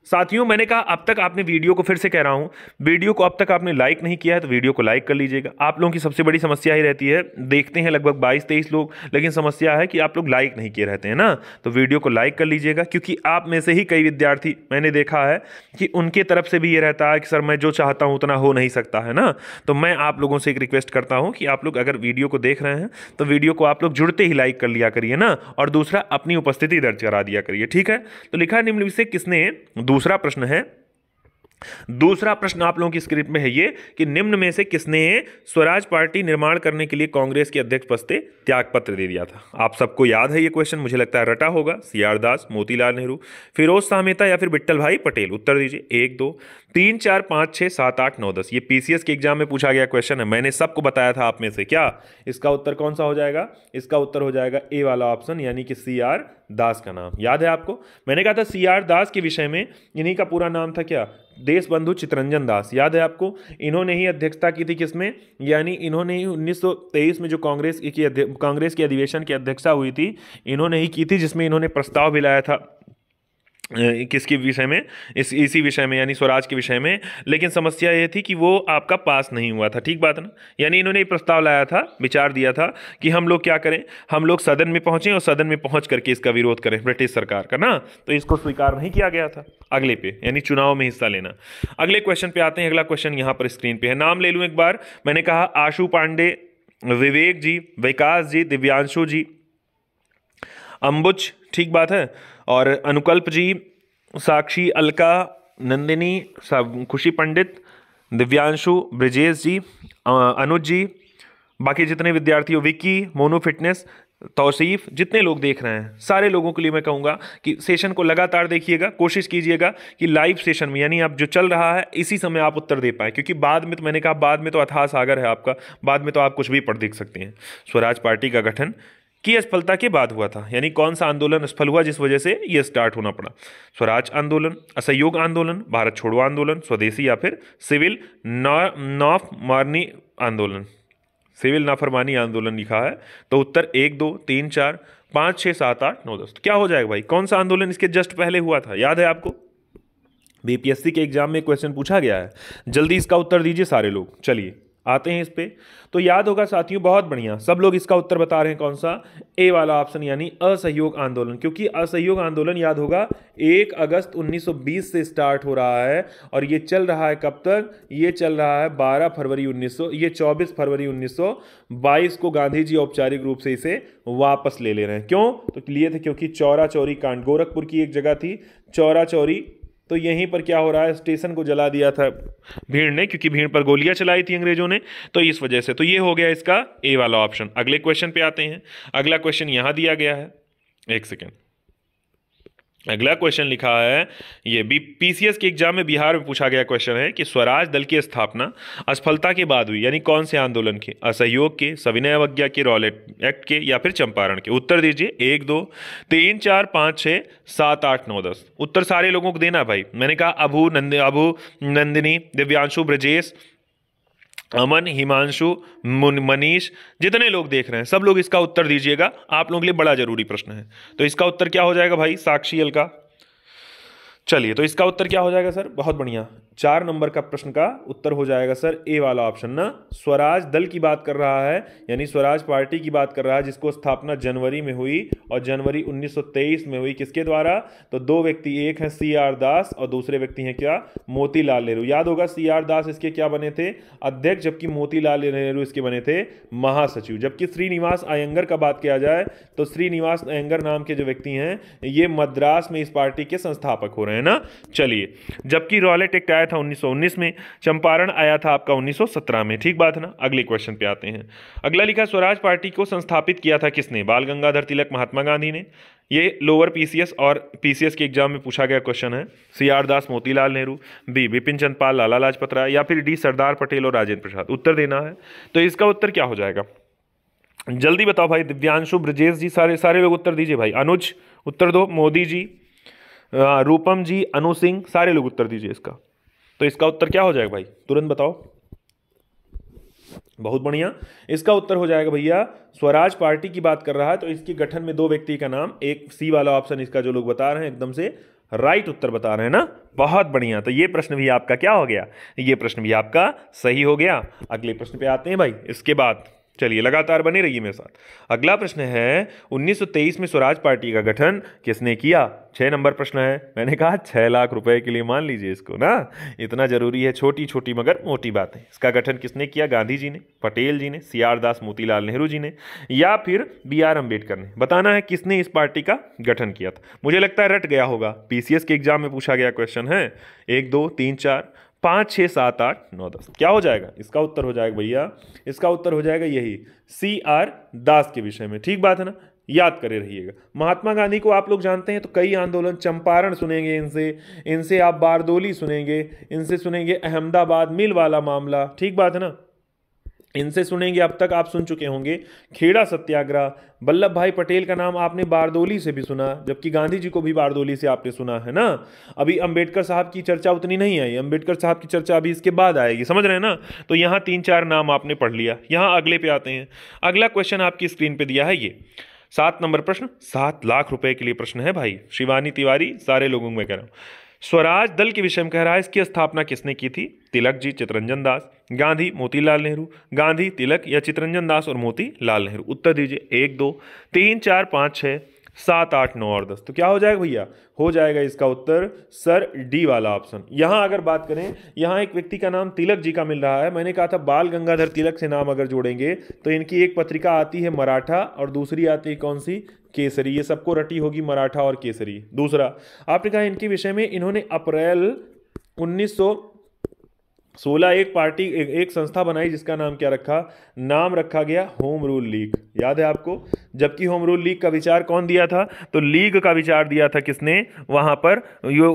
साथियों मैंने कहा अब तक आपने वीडियो को, फिर से कह रहा हूं, वीडियो को अब तक आपने लाइक नहीं किया है तो वीडियो को लाइक कर लीजिएगा। आप लोगों की सबसे बड़ी समस्या ही रहती है, देखते हैं लगभग 22-23 लोग, लेकिन समस्या है कि आप लोग लाइक नहीं किए रहते हैं ना। तो वीडियो को लाइक कर लीजिएगा, क्योंकि आप में से ही कई विद्यार्थी मैंने देखा है कि उनके तरफ से भी ये रहता है कि सर मैं जो चाहता हूँ उतना हो नहीं सकता है ना। तो मैं आप लोगों से एक रिक्वेस्ट करता हूँ कि आप लोग अगर वीडियो को देख रहे हैं तो वीडियो को आप लोग जुड़ते ही लाइक कर लिया करिए ना, और दूसरा अपनी उपस्थिति दर्ज करा दिया करिए। ठीक है। तो लिखा निम्न से किसने, दूसरा प्रश्न है, दूसरा प्रश्न आप लोगों की स्क्रिप्ट में है ये कि निम्न में से किसने स्वराज पार्टी निर्माण करने के लिए कांग्रेस के अध्यक्ष पद से त्याग पत्र दे दिया था। आप सबको याद है ये क्वेश्चन, मुझे लगता है रटा होगा। CR दास, मोतीलाल नेहरू, फिरोज शाह मेहता या फिर विट्ठल भाई पटेल। उत्तर दीजिए। 1 2 3 4 5 6 7 8 9 10। ये PCS के एग्जाम में पूछा गया क्वेश्चन है, मैंने सबको बताया था आप में से। क्या इसका उत्तर कौन सा हो जाएगा, इसका उत्तर हो जाएगा ए वाला ऑप्शन, यानी कि CR दास का नाम याद है आपको। मैंने कहा था CR दास के विषय में, इन्हीं का पूरा नाम था क्या, देशबंधु चित्तरंजन दास। याद है आपको। इन्होंने ही अध्यक्षता की थी किसमें, यानी इन्होंने ही 1923 में जो कांग्रेस की अधिवेशन की अध्यक्षता हुई थी, इन्होंने ही की थी, जिसमें इन्होंने प्रस्ताव भी लाया था किसके विषय में, इसी विषय में, यानी स्वराज के विषय में। लेकिन समस्या ये थी कि वो आपका पास नहीं हुआ था। ठीक बात है ना। यानी इन्होंने प्रस्ताव लाया था, विचार दिया था कि हम लोग क्या करें, हम लोग सदन में पहुंचे और सदन में पहुंच करके इसका विरोध करें ब्रिटिश सरकार का ना। तो इसको स्वीकार नहीं किया गया था। अगले पे, यानी चुनाव में हिस्सा लेना। अगले क्वेश्चन पे आते हैं। अगला क्वेश्चन यहाँ पर स्क्रीन पे है, नाम ले लूँ एक बार। मैंने कहा आशु पांडे, विवेक जी, विकास जी, दिव्यांशु जी, अंबुज, ठीक बात है, और अनुकल्प जी, साक्षी, अलका, नंदिनी, खुशी पंडित, दिव्यांशु, ब्रिजेश जी, अनुज जी, बाकी जितने विद्यार्थी हो, विक्की, मोनू फिटनेस, तौसीफ, जितने लोग देख रहे हैं सारे लोगों के लिए मैं कहूँगा कि सेशन को लगातार देखिएगा, कोशिश कीजिएगा कि लाइव सेशन में यानी आप जो चल रहा है इसी समय आप उत्तर दे पाएँ, क्योंकि बाद में तो मैंने कहा बाद में तो अथाह सागर है आपका, बाद में तो आप कुछ भी पढ़ देख सकते हैं। स्वराज पार्टी का गठन की असफलता के बाद हुआ था, यानी कौन सा आंदोलन असफल हुआ जिस वजह से ये स्टार्ट होना पड़ा? स्वराज आंदोलन, असहयोग आंदोलन, भारत छोड़ो आंदोलन, स्वदेशी या फिर सिविल नाफरमानी आंदोलन। सिविल नाफरमानी आंदोलन लिखा है, तो उत्तर 1 2 3 4 5 6 7 8 9 10 क्या हो जाएगा भाई? कौन सा आंदोलन इसके जस्ट पहले हुआ था, याद है आपको? बीपीएससी के एग्जाम में क्वेश्चन पूछा गया है, जल्दी इसका उत्तर दीजिए सारे लोग। चलिए आते हैं इस पे, तो याद होगा साथियों, बहुत बढ़िया, सब लोग इसका उत्तर बता रहे हैं कौन सा? ए वाला ऑप्शन, यानी असहयोग आंदोलन, क्योंकि असहयोग आंदोलन याद होगा 1 अगस्त 1920 से स्टार्ट हो रहा है और ये चल रहा है कब तक? ये चल रहा है 12 फरवरी 1900, ये 24 फरवरी 1922 को गांधी जी औपचारिक रूप से इसे वापस ले रहे हैं। क्यों तो लिए थे? क्योंकि चौरा चौरी कांड, गोरखपुर की एक जगह थी चौरा चौरी, तो यहीं पर क्या हो रहा है? स्टेशन को जला दिया था भीड़ ने, क्योंकि भीड़ पर गोलियां चलाई थी अंग्रेजों ने, तो इस वजह से। तो ये हो गया इसका ए वाला ऑप्शन। अगले क्वेश्चन पे आते हैं। अगला क्वेश्चन यहां दिया गया है, एक सेकेंड। अगला क्वेश्चन लिखा है, ये भी पीसीएस के एग्जाम में बिहार में पूछा गया क्वेश्चन है कि स्वराज दल की स्थापना असफलता के बाद हुई, यानी कौन से आंदोलन के? असहयोग के, सविनय अवज्ञा के, रॉलेट एक्ट के, या फिर चंपारण के? उत्तर दीजिए 1 2 3 4 5 6 7 8 9 10। उत्तर सारे लोगों को देना भाई। मैंने कहा अभु नंदिनी, दिव्यांशु, ब्रजेश, अमन, हिमांशु, मनीष, जितने लोग देख रहे हैं सब लोग इसका उत्तर दीजिएगा, आप लोगों के लिए बड़ा जरूरी प्रश्न है। तो इसका उत्तर क्या हो जाएगा भाई? साक्षी एल का। चलिए, तो इसका उत्तर क्या हो जाएगा सर? बहुत बढ़िया, 4 नंबर का प्रश्न का उत्तर हो जाएगा सर ए वाला ऑप्शन ना। स्वराज दल की बात कर रहा है, यानी स्वराज पार्टी की बात कर रहा है, जिसको स्थापना जनवरी में हुई और जनवरी 1923 में हुई। किसके द्वारा? तो 2 व्यक्ति, एक है CR दास और दूसरे व्यक्ति हैं क्या? मोतीलाल नेहरू। याद होगा CR दास इसके क्या बने थे? अध्यक्ष, जबकि मोतीलाल नेहरू इसके बने थे महासचिव। जबकि श्रीनिवास अयंगर का बात किया जाए तो श्रीनिवास अयंगर नाम के जो व्यक्ति हैं ये मद्रास में इस पार्टी के संस्थापक हो रहे हैं ना। चलिए, जबकि रॉलेट एक्ट आया था 1919 में, चंपारण आया था आपका 1917 में। ठीक बात है ना। अगले क्वेश्चन पे आते हैं। अगला लिखा, स्वराज पार्टी को संस्थापित किया था किसने? बाल गंगाधर तिलक, महात्मा गांधी ने। ये लोअर पीसीएस और पीसीएस के एग्जाम में पूछा गया क्वेश्चन है। CR दास, मोतीलाल नेहरू, बी बिपिन चंद्र पाल, लाला लाजपत राय, या फिर डी सरदार पटेल और राजेंद्र प्रसाद। उत्तर देना है, तो इसका उत्तर क्या हो जाएगा? जल्दी बताओ भाई। दिव्यांशु, ब्रजेश जी, सारे लोग उत्तर दीजिए भाई। अनुज उत्तर दो, मोदी जी, रूपम जी, अनु सिंह, सारे लोग उत्तर दीजिए इसका। तो इसका उत्तर क्या हो जाएगा भाई? तुरंत बताओ। बहुत बढ़िया, इसका उत्तर हो जाएगा भैया, स्वराज पार्टी की बात कर रहा है तो इसके गठन में 2 व्यक्ति का नाम, एक सी वाला ऑप्शन इसका जो लोग बता रहे हैं एकदम से राइट उत्तर बता रहे हैं ना। बहुत बढ़िया, तो ये प्रश्न भी आपका क्या हो गया? ये प्रश्न भी आपका सही हो गया। अगले प्रश्न पे आते हैं भाई। इसके बाद चलिए लगातार बने रहिए मेरे साथ। अगला प्रश्न है, 1923 में स्वराज पार्टी का गठन किसने किया? 6 नंबर प्रश्न है। मैंने कहा 6 लाख रुपए के लिए मान लीजिए इसको ना, इतना जरूरी है, छोटी छोटी मगर मोटी बात है। इसका गठन किसने किया? गांधी जी ने, पटेल जी ने, CR दास, मोतीलाल नेहरू जी ने, या फिर BR अम्बेडकर ने। बताना है किसने इस पार्टी का गठन किया था। मुझे लगता है रट गया होगा, पीसीएस के एग्जाम में पूछा गया क्वेश्चन है। 1 2 3 4 5 6 7 8 9 10 क्या हो जाएगा? इसका उत्तर हो जाएगा भैया, इसका उत्तर हो जाएगा यही CR दास के विषय में। ठीक बात है ना, याद करे रहिएगा। महात्मा गांधी को आप लोग जानते हैं, तो कई आंदोलन, चंपारण सुनेंगे इनसे आप बारदोली सुनेंगे, इनसे सुनेंगे अहमदाबाद मिल वाला मामला। ठीक बात है ना, इनसे सुनेंगे, अब तक आप सुन चुके होंगे खेड़ा सत्याग्रह। वल्लभ भाई पटेल का नाम आपने बारदोली से भी सुना, जबकि गांधी जी को भी बारदोली से आपने सुना है ना। अभी अंबेडकर साहब की चर्चा उतनी नहीं आई, अंबेडकर साहब की चर्चा अभी इसके बाद आएगी, समझ रहे हैं ना। तो यहाँ 3-4 नाम आपने पढ़ लिया। यहाँ अगले पे आते हैं। अगला क्वेश्चन आपकी स्क्रीन पे दिया है, ये 7 नंबर प्रश्न, 7 लाख रुपए के लिए प्रश्न है भाई। शिवानी तिवारी, सारे लोगों में कह रहा हूँ। स्वराज दल के विषय में कह रहा है, इसकी स्थापना किसने की थी? तिलक जी, चितरंजन दास, गांधी, मोतीलाल नेहरू, गांधी, तिलक, या चितरंजन दास और मोतीलाल नेहरू। उत्तर दीजिए 1 2 3 4 5 6 7 8 9 और 10। तो क्या हो जाएगा भैया? हो जाएगा इसका उत्तर सर डी वाला ऑप्शन। यहां अगर बात करें, यहां एक व्यक्ति का नाम तिलक जी का मिल रहा है। मैंने कहा था बाल गंगाधर तिलक से नाम अगर जोड़ेंगे तो इनकी एक पत्रिका आती है मराठा और दूसरी आती है कौन सी? केसरी। ये सबको रटी होगी, मराठा और केसरी। दूसरा आपने कहा इनके विषय में इन्होंने अप्रैल 1916 एक पार्टी, एक संस्था बनाई जिसका नाम क्या रखा? नाम रखा गया होम रूल लीग। याद है आपको? जबकि होम रूल लीग का विचार कौन दिया था? तो लीग का विचार दिया था किसने वहां पर?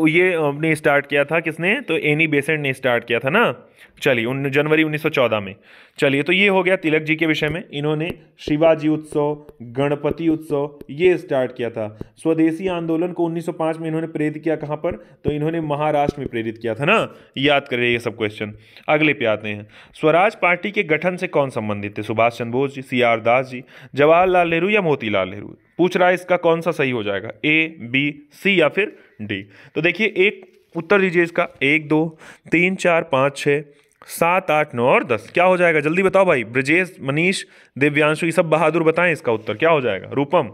ये अपने स्टार्ट किया था किसने? तो एनी बेसेंट ने स्टार्ट किया था ना। चलिए जनवरी 1914 में। चलिए तो ये हो गया तिलक जी के विषय में। इन्होंने शिवाजी उत्सव, गणपति उत्सव ये स्टार्ट किया था। स्वदेशी आंदोलन को 1905 में इन्होंने प्रेरित किया कहां पर? तो इन्होंने महाराष्ट्र में प्रेरित किया था ना। याद करिए ये सब क्वेश्चन। अगले पे आते हैं। स्वराज पार्टी के गठन से कौन संबंधित थे? सुभाष चंद्र बोस जी, सी आर दास जी, जवाहरलाल नेहरू या मोतीलाल नेहरू? पूछ रहा है इसका कौन सा सही हो जाएगा, ए, बी, सी या फिर डी? तो देखिए एक उत्तर दीजिए इसका। 1 2 3 4 5 6 7 8 9 और 10 क्या हो जाएगा? जल्दी बताओ भाई। ब्रजेश, मनीष, दिव्यांशु, ये सब बहादुर बताएं इसका उत्तर क्या हो जाएगा। रूपम,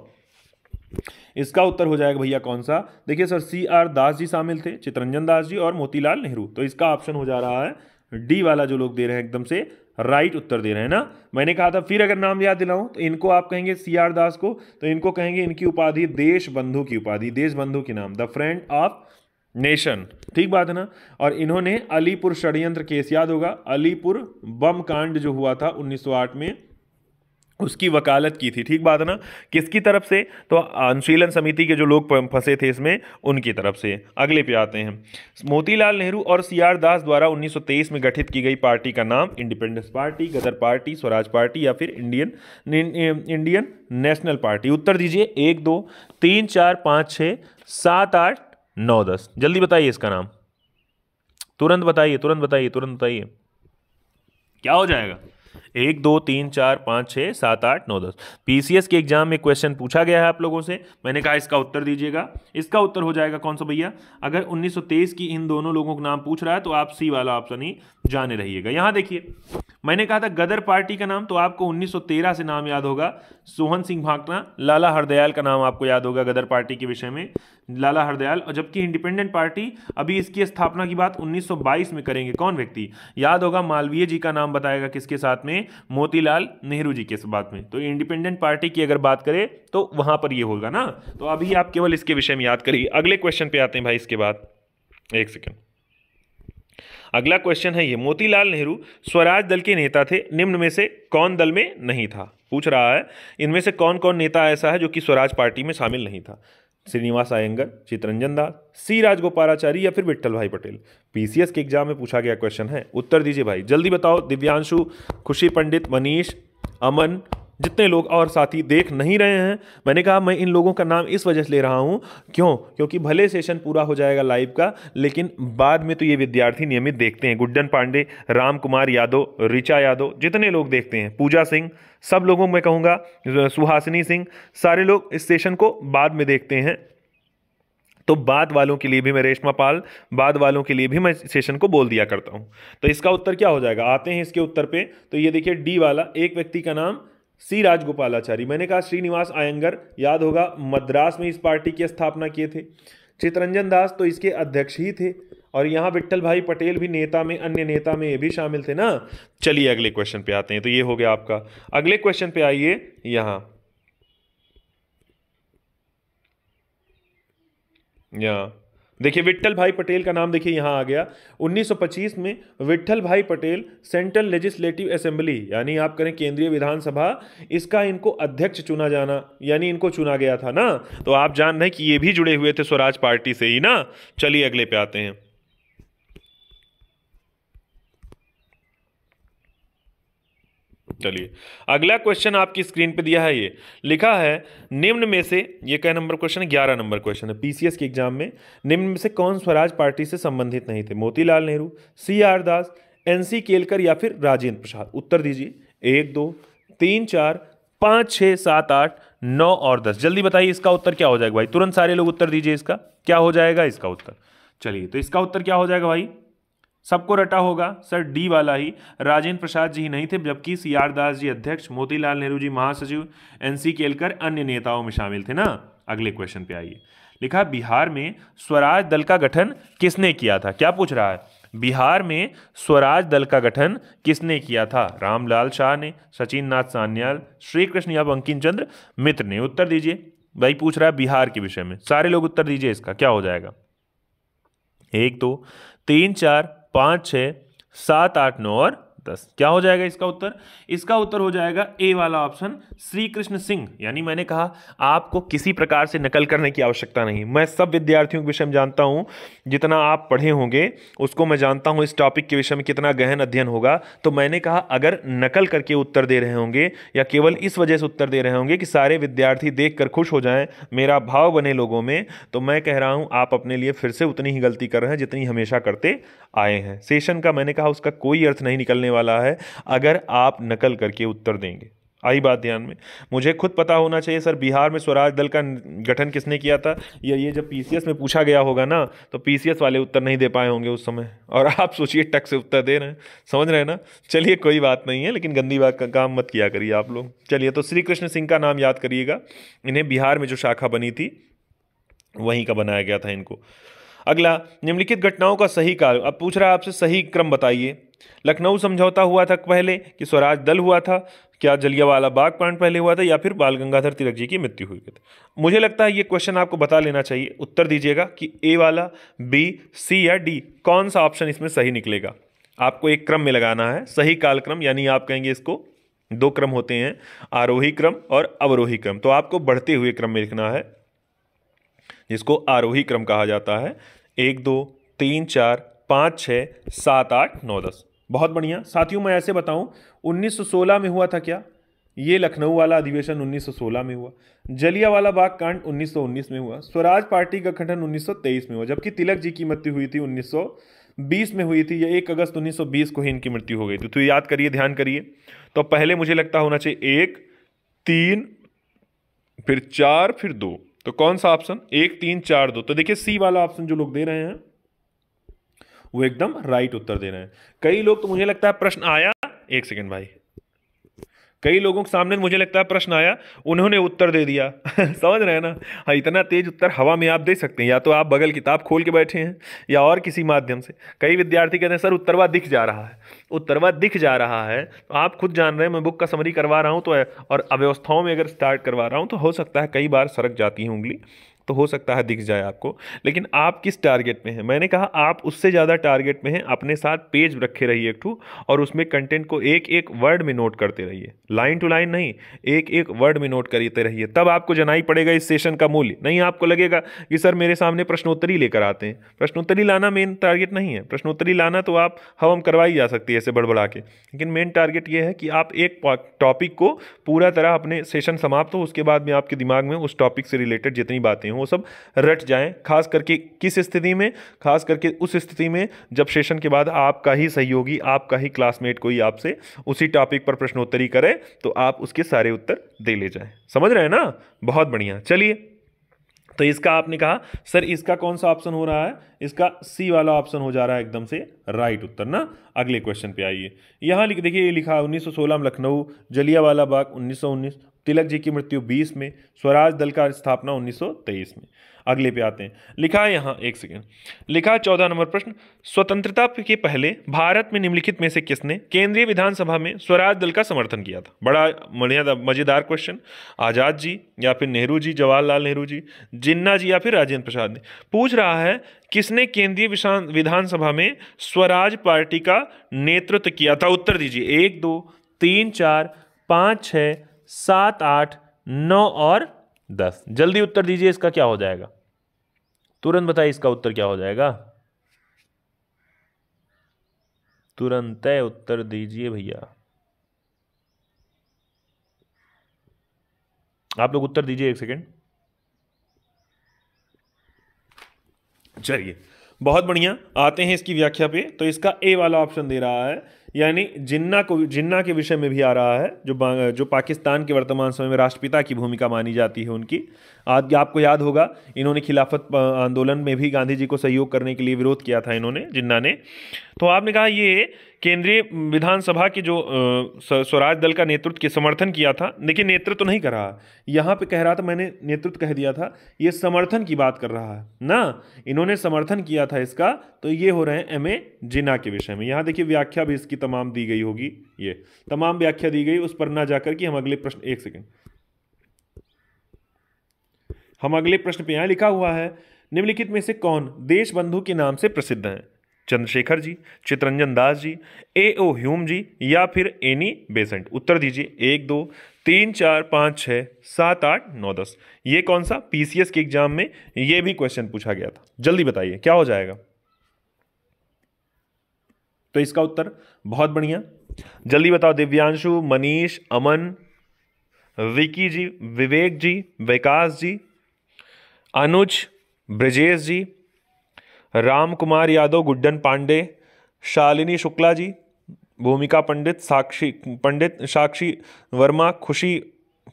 इसका उत्तर हो जाएगा भैया कौन सा? देखिए sir, C R Das ji शामिल थे, चितरंजन दास जी और मोतीलाल नेहरू। तो इसका ऑप्शन हो जा रहा है डी वाला, जो लोग दे रहे हैं एकदम से राइट उत्तर दे रहे हैं ना। मैंने कहा था फिर अगर नाम याद दिलाऊं तो इनको आप कहेंगे सी आर दास को, तो इनको कहेंगे इनकी उपाधि देश बंधु की उपाधि, देश बंधु के नाम, द फ्रेंड ऑफ नेशन। ठीक बात है ना। और इन्होंने अलीपुर षड्यंत्र केस, याद होगा अलीपुर बम कांड जो हुआ था 1908 में, उसकी वकालत की थी। ठीक बात है ना। किसकी तरफ से? तो अनुशीलन समिति के जो लोग फंसे थे इसमें, उनकी तरफ से। अगले पे आते हैं। मोतीलाल नेहरू और सी आर दास द्वारा 1923 में गठित की गई पार्टी का नाम? इंडिपेंडेंस पार्टी, गदर पार्टी, स्वराज पार्टी या फिर इंडियन नेशनल पार्टी? उत्तर दीजिए। 1 2 3 4 5 6 7 8 9 10। जल्दी बताइए इसका नाम, तुरंत बताइए, तुरंत बताइए, तुरंत बताइए, क्या हो जाएगा? 1 2 3 4 5 6 7 8 9 10। पीसीएस के एग्जाम में क्वेश्चन पूछा गया है आप लोगों से, मैंने कहा इसका उत्तर दीजिएगा। इसका उत्तर हो जाएगा कौन सा भैया? अगर 1923 की इन दोनों लोगों का नाम पूछ रहा है तो आप सी वाला ऑप्शन ही जाने रहिएगा। यहां देखिए मैंने कहा था गदर पार्टी का नाम, तो आपको 1913 से नाम याद होगा, सोहन सिंह भाकना, लाला हरदयाल का नाम आपको याद होगा गदर पार्टी के विषय में, लाला हरदयाल। और जबकि इंडिपेंडेंट पार्टी अभी इसकी स्थापना की बात 1922 में करेंगे कौन व्यक्ति? याद होगा मालवीय जी का नाम बताएगा किसके साथ में? मोतीलाल नेहरू जी के साथ में। तो इंडिपेंडेंट पार्टी की अगर बात करें तो वहां पर ये होगा ना। तो अभी आप केवल इसके विषय में याद करिए। अगले क्वेश्चन पे आते हैं भाई इसके बाद, एक सेकेंड। अगला क्वेश्चन है ये, मोतीलाल नेहरू स्वराज दल के नेता थे, निम्न में से कौन दल में नहीं था? पूछ रहा है इनमें से कौन कौन नेता ऐसा है जो कि स्वराज पार्टी में शामिल नहीं था? श्रीनिवास अयंगर, चितरंजन दास, सी राजगोपालाचारी या फिर विट्ठल भाई पटेल? पीसीएस के एग्जाम में पूछा गया क्वेश्चन है। उत्तर दीजिए भाई, जल्दी बताओ। दिव्यांशु, खुशी पंडित, मनीष, अमन, जितने लोग और साथी देख नहीं रहे हैं, मैंने कहा मैं इन लोगों का नाम इस वजह से ले रहा हूं, क्यों? क्योंकि भले सेशन पूरा हो जाएगा लाइव का, लेकिन बाद में तो ये विद्यार्थी नियमित देखते हैं। गुड्डन पांडे, राम कुमार यादव, ऋचा यादव, जितने लोग देखते हैं, पूजा सिंह, सब लोगों में कहूँगा, सुहासिनी सिंह, सारे लोग इस सेशन को बाद में देखते हैं। तो बाद वालों के लिए भी मैं, रेशमा पाल, बाद वालों के लिए भी मैं सेशन को बोल दिया करता हूं। तो इसका उत्तर क्या हो जाएगा? आते हैं इसके उत्तर पे। तो ये देखिए डी वाला, एक व्यक्ति का नाम सी राजगोपालाचारी। मैंने कहा श्रीनिवास अयंगर, याद होगा मद्रास में इस पार्टी की स्थापना किए थे। चितरंजन दास तो इसके अध्यक्ष ही थे। और यहाँ विट्ठल भाई पटेल भी नेता में, अन्य नेता में ये भी शामिल थे ना। चलिए अगले क्वेश्चन पे आते हैं। तो ये हो गया आपका। अगले क्वेश्चन पे आइए। यहाँ देखिए विट्ठल भाई पटेल का नाम देखिए यहाँ आ गया। 1925 में विट्ठल भाई पटेल सेंट्रल लेजिस्लेटिव असेंबली, यानी आप करें केंद्रीय विधानसभा, इसका इनको अध्यक्ष चुना जाना, यानी इनको चुना गया था ना। तो आप जान रहे हैं कि ये भी जुड़े हुए थे स्वराज पार्टी से ही ना। चलिए अगले पे आते हैं। चलिए अगला क्वेश्चन आपकी स्क्रीन पे दिया है, ये लिखा है निम्न में से, ये क्या नंबर क्वेश्चन है? 11 नंबर क्वेश्चन है पीसीएस के एग्जाम में। निम्न में से कौन स्वराज पार्टी से संबंधित नहीं थे? मोतीलाल नेहरू, सी आर दास, एनसी केलकर या फिर राजेंद्र प्रसाद? उत्तर दीजिए। 1 2 3 4 5 6 7 8 9 और 10। जल्दी बताइए इसका उत्तर क्या हो जाएगा भाई? तुरंत सारे लोग उत्तर दीजिए, इसका क्या हो जाएगा इसका उत्तर? चलिए तो इसका उत्तर क्या हो जाएगा भाई? सबको रटा होगा सर, डी वाला ही, राजेंद्र प्रसाद जी ही नहीं थे, जबकि सी आर दास जी अध्यक्ष, मोतीलाल नेहरू जी महासचिव, एनसी केलकर अन्य नेताओं में शामिल थे ना। अगले क्वेश्चन पे आइए। लिखा बिहार में स्वराज दल का गठन किसने किया था? क्या पूछ रहा है? बिहार में स्वराज दल का गठन किसने किया था? रामलाल शाह ने, सचिन नाथ सान्याल, श्री कृष्ण या बंकिम चंद्र मित्र ने? उत्तर दीजिए भाई, पूछ रहा है बिहार के विषय में, सारे लोग उत्तर दीजिए, इसका क्या हो जाएगा? 1 2 3 4 5 6 7 8 9 और 10। क्या हो जाएगा इसका उत्तर? इसका उत्तर हो जाएगा ए वाला ऑप्शन, श्री कृष्ण सिंह। यानी मैंने कहा आपको किसी प्रकार से नकल करने की आवश्यकता नहीं। मैं सब विद्यार्थियों के विषय में जानता हूं, जितना आप पढ़े होंगे उसको मैं जानता हूं, इस टॉपिक के विषय में कितना गहन अध्ययन होगा। तो मैंने कहा अगर नकल करके उत्तर दे रहे होंगे या केवल इस वजह से उत्तर दे रहे होंगे कि सारे विद्यार्थी देखकर खुश हो जाएं, मेरा भाव बने लोगों में, तो मैं कह रहा हूं आप अपने लिए फिर से उतनी ही गलती कर रहे हैं जितनी हमेशा करते आए हैं। सेशन का मैंने कहा उसका कोई अर्थ नहीं निकलने वाला है अगर आप नकल करके उत्तर देंगे। आई बात ध्यान में? मुझे खुद पता होना चाहिए सर बिहार में स्वराज दल का गठन किसने किया था, या ये जब पीसीएस में पूछा गया होगा ना तो पीसीएस वाले उत्तर नहीं दे पाए होंगे उस समय, और आप सोचिए टक से उत्तर दे रहे हैं। समझ रहे हैं ना? चलिए कोई बात नहीं है, लेकिन गंदी बात का काम मत किया करिए आप लोग। चलिए, तो श्री कृष्ण सिंह का नाम याद करिएगा, इन्हें बिहार में जो शाखा बनी थी वहीं का बनाया गया था इनको। अगला, निम्नलिखित घटनाओं का सही काल। अब पूछ रहा है आपसे सही क्रम बताइए। लखनऊ समझौता हुआ था पहले कि स्वराज दल हुआ था? क्या जलियांवाला बाग कांड पहले हुआ था या फिर बाल गंगाधर तिलक जी की मृत्यु हुई थी? मुझे लगता है ये क्वेश्चन आपको बता लेना चाहिए। उत्तर दीजिएगा कि ए वाला, बी, सी या डी, कौन सा ऑप्शन इसमें सही निकलेगा। आपको एक क्रम में लगाना है, सही कालक्रम, यानी आप कहेंगे इसको दो क्रम होते हैं, आरोही क्रम और अवरोही क्रम। तो आपको बढ़ते हुए क्रम में लिखना है, जिसको आरोही क्रम कहा जाता है। 1 2 3 4 5 6 7 8 9 10। बहुत बढ़िया साथियों, मैं ऐसे बताऊं 1916 में हुआ था क्या? ये लखनऊ वाला अधिवेशन 1916 में हुआ। जलियांवाला बाग कांड 1919 में हुआ। स्वराज पार्टी का गठन 1923 में हुआ, जबकि तिलक जी की मृत्यु हुई थी 1920 में हुई थी। ये 1 अगस्त 1920 को ही इनकी मृत्यु हो गई थी। तो याद करिए, ध्यान करिए। तो पहले मुझे लगता होना चाहिए 1 3 फिर 4 फिर 2। तो कौन सा ऑप्शन? 1 3 4 2। तो देखिए सी वाला ऑप्शन जो लोग दे रहे हैं वो एकदम राइट उत्तर दे रहे हैं। कई लोग, तो मुझे लगता है प्रश्न आया, एक सेकंड भाई, कई लोगों के सामने मुझे लगता है प्रश्न आया, उन्होंने उत्तर दे दिया। समझ रहे हैं ना? हाँ, इतना तेज उत्तर हवा में आप दे सकते हैं, या तो आप बगल किताब खोल के बैठे हैं या और किसी माध्यम से। कई विद्यार्थी कहते हैं सर उत्तरवा दिख जा रहा है, उत्तरवा दिख जा रहा है। तो आप खुद जान रहे हैं, मैं बुक का समरी करवा रहा हूँ तो और अव्यवस्थाओं में अगर स्टार्ट करवा रहा हूँ तो हो सकता है कई बार सरक जाती है उंगली, तो हो सकता है दिख जाए आपको। लेकिन आप किस टारगेट में हैं? मैंने कहा आप उससे ज़्यादा टारगेट में हैं, अपने साथ पेज रखे रहिए एक ठू, और उसमें कंटेंट को एक एक वर्ड में नोट करते रहिए, लाइन टू लाइन नहीं, एक एक वर्ड में नोट करते रहिए। तब आपको जनाई पड़ेगा इस सेशन का मूल्य। नहीं आपको लगेगा कि सर मेरे सामने प्रश्नोत्तरी लेकर आते हैं। प्रश्नोत्तरी लाना मेन टारगेट नहीं है। प्रश्नोत्तरी लाना तो आप हम करवाई जा सकती है ऐसे बड़बड़ा के, लेकिन मेन टारगेट ये है कि आप एक टॉपिक को पूरा तरह, अपने सेशन समाप्त हो उसके बाद में आपके दिमाग में उस टॉपिक से रिलेटेड जितनी बातें वो सब रट जाएं। खास करके किस स्थिति में? खास करके उस स्थिति में जब सेशन के बाद आपका ही सहयोगी, आपका ही क्लासमेट कोई आपसे उसी टॉपिक पर प्रश्नोत्तरी करे तो आप उसके सारे उत्तर दे ले जाएं। समझ रहे हैं ना? बहुत बढ़िया। चलिए, तो इसका आपने कहा सर इसका कौन सा ऑप्शन हो रहा है? इसका सी वाला ऑप्शन हो जा रहा है एकदम से राइट उत्तर ना। अगले क्वेश्चन पे आइए। यहाँ देखिए, ये लिखा 1916 में लखनऊ, जलियांवाला बाग 1919, तिलक जी की मृत्यु 20 में, स्वराज दल का स्थापना 1923 में। अगले पे आते हैं। लिखा है यहाँ, एक सेकेंड, लिखा है 14 नंबर प्रश्न, स्वतंत्रता के पहले भारत में निम्नलिखित में से किसने केंद्रीय विधानसभा में स्वराज दल का समर्थन किया था? बड़ा मजेदार क्वेश्चन। आजाद जी या फिर नेहरू जी, जवाहरलाल नेहरू जी, जिन्ना जी या फिर राजेंद्र प्रसाद ने? पूछ रहा है किसने केंद्रीय विधानसभा में स्वराज पार्टी का नेतृत्व किया था? उत्तर दीजिए। 1 2 3 4 5 6 7 8 9 और 10। जल्दी उत्तर दीजिए, इसका क्या हो जाएगा? तुरंत बताइए इसका उत्तर क्या हो जाएगा? तुरंत उत्तर दीजिए भैया, आप लोग उत्तर दीजिए, एक सेकेंड। चलिए, बहुत बढ़िया, आते हैं इसकी व्याख्या पे। तो इसका ए वाला ऑप्शन दे रहा है, यानी जिन्ना के विषय में भी आ रहा है, जो पाकिस्तान के वर्तमान समय में राष्ट्रपिता की भूमिका मानी जाती है उनकी। आज आपको याद होगा इन्होंने खिलाफत आंदोलन में भी गांधी जी को सहयोग करने के लिए विरोध किया था इन्होंने, जिन्ना ने। तो आपने कहा ये केंद्रीय विधानसभा के जो स्वराज दल का नेतृत्व के समर्थन किया था। देखिए, नेतृत्व तो नहीं कर रहा, यहाँ पे कह रहा था, मैंने नेतृत्व कह दिया था, ये समर्थन की बात कर रहा है ना। इन्होंने समर्थन किया था इसका, तो ये हो रहे हैं एमए जिन्ना के विषय में। यहाँ देखिए व्याख्या भी इसकी तमाम दी गई होगी, ये तमाम व्याख्या दी गई, उस पर ना जाकर कि हम अगले प्रश्न, एक सेकेंड, हम अगले प्रश्न पे यहाँ लिखा हुआ है, निम्नलिखित में से कौन देश बंधु के नाम से प्रसिद्ध है? चंद्रशेखर जी, चितरंजन दास जी, ए.ओ. ह्यूम जी या फिर एनी बेसेंट? उत्तर दीजिए। 1 2 3 4 5 6 7 8 9 10। ये कौन सा? पीसीएस के एग्जाम में ये भी क्वेश्चन पूछा गया था। जल्दी बताइए क्या हो जाएगा? तो इसका उत्तर बहुत बढ़िया, जल्दी बताओ। दिव्यांशु, मनीष, अमन, विकी जी, विवेक जी, विकास जी, अनुज, ब्रजेश जी, राम कुमार यादव, गुड्डन पांडे, शालिनी शुक्ला जी, भूमिका पंडित, साक्षी वर्मा, खुशी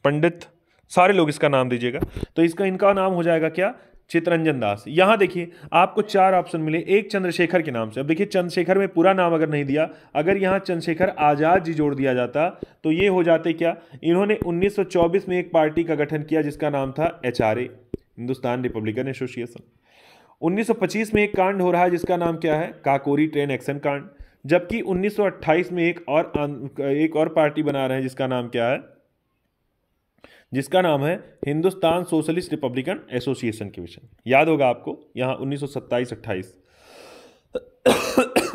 पंडित, सारे लोग इसका नाम दीजिएगा। तो इसका इनका नाम हो जाएगा क्या? चितरंजन दास। यहां देखिए आपको 4 ऑप्शन मिले, एक चंद्रशेखर के नाम से। अब देखिए चंद्रशेखर में पूरा नाम अगर नहीं दिया, अगर यहां चंद्रशेखर आजाद जी जोड़ दिया जाता तो ये हो जाते क्या? इन्होंने 1924 में एक पार्टी का गठन किया जिसका नाम था एचआरए, हिंदुस्तान रिपब्लिकन एसोसिएशन। 1925 में एक कांड हो रहा है जिसका नाम क्या है? काकोरी ट्रेन एक्शन कांड। जबकि 1928 में एक और पार्टी बना रहे हैं जिसका नाम क्या है? जिसका नाम है हिंदुस्तान सोशलिस्ट रिपब्लिकन एसोसिएशन के विषय। याद होगा आपको यहाँ 1927-28।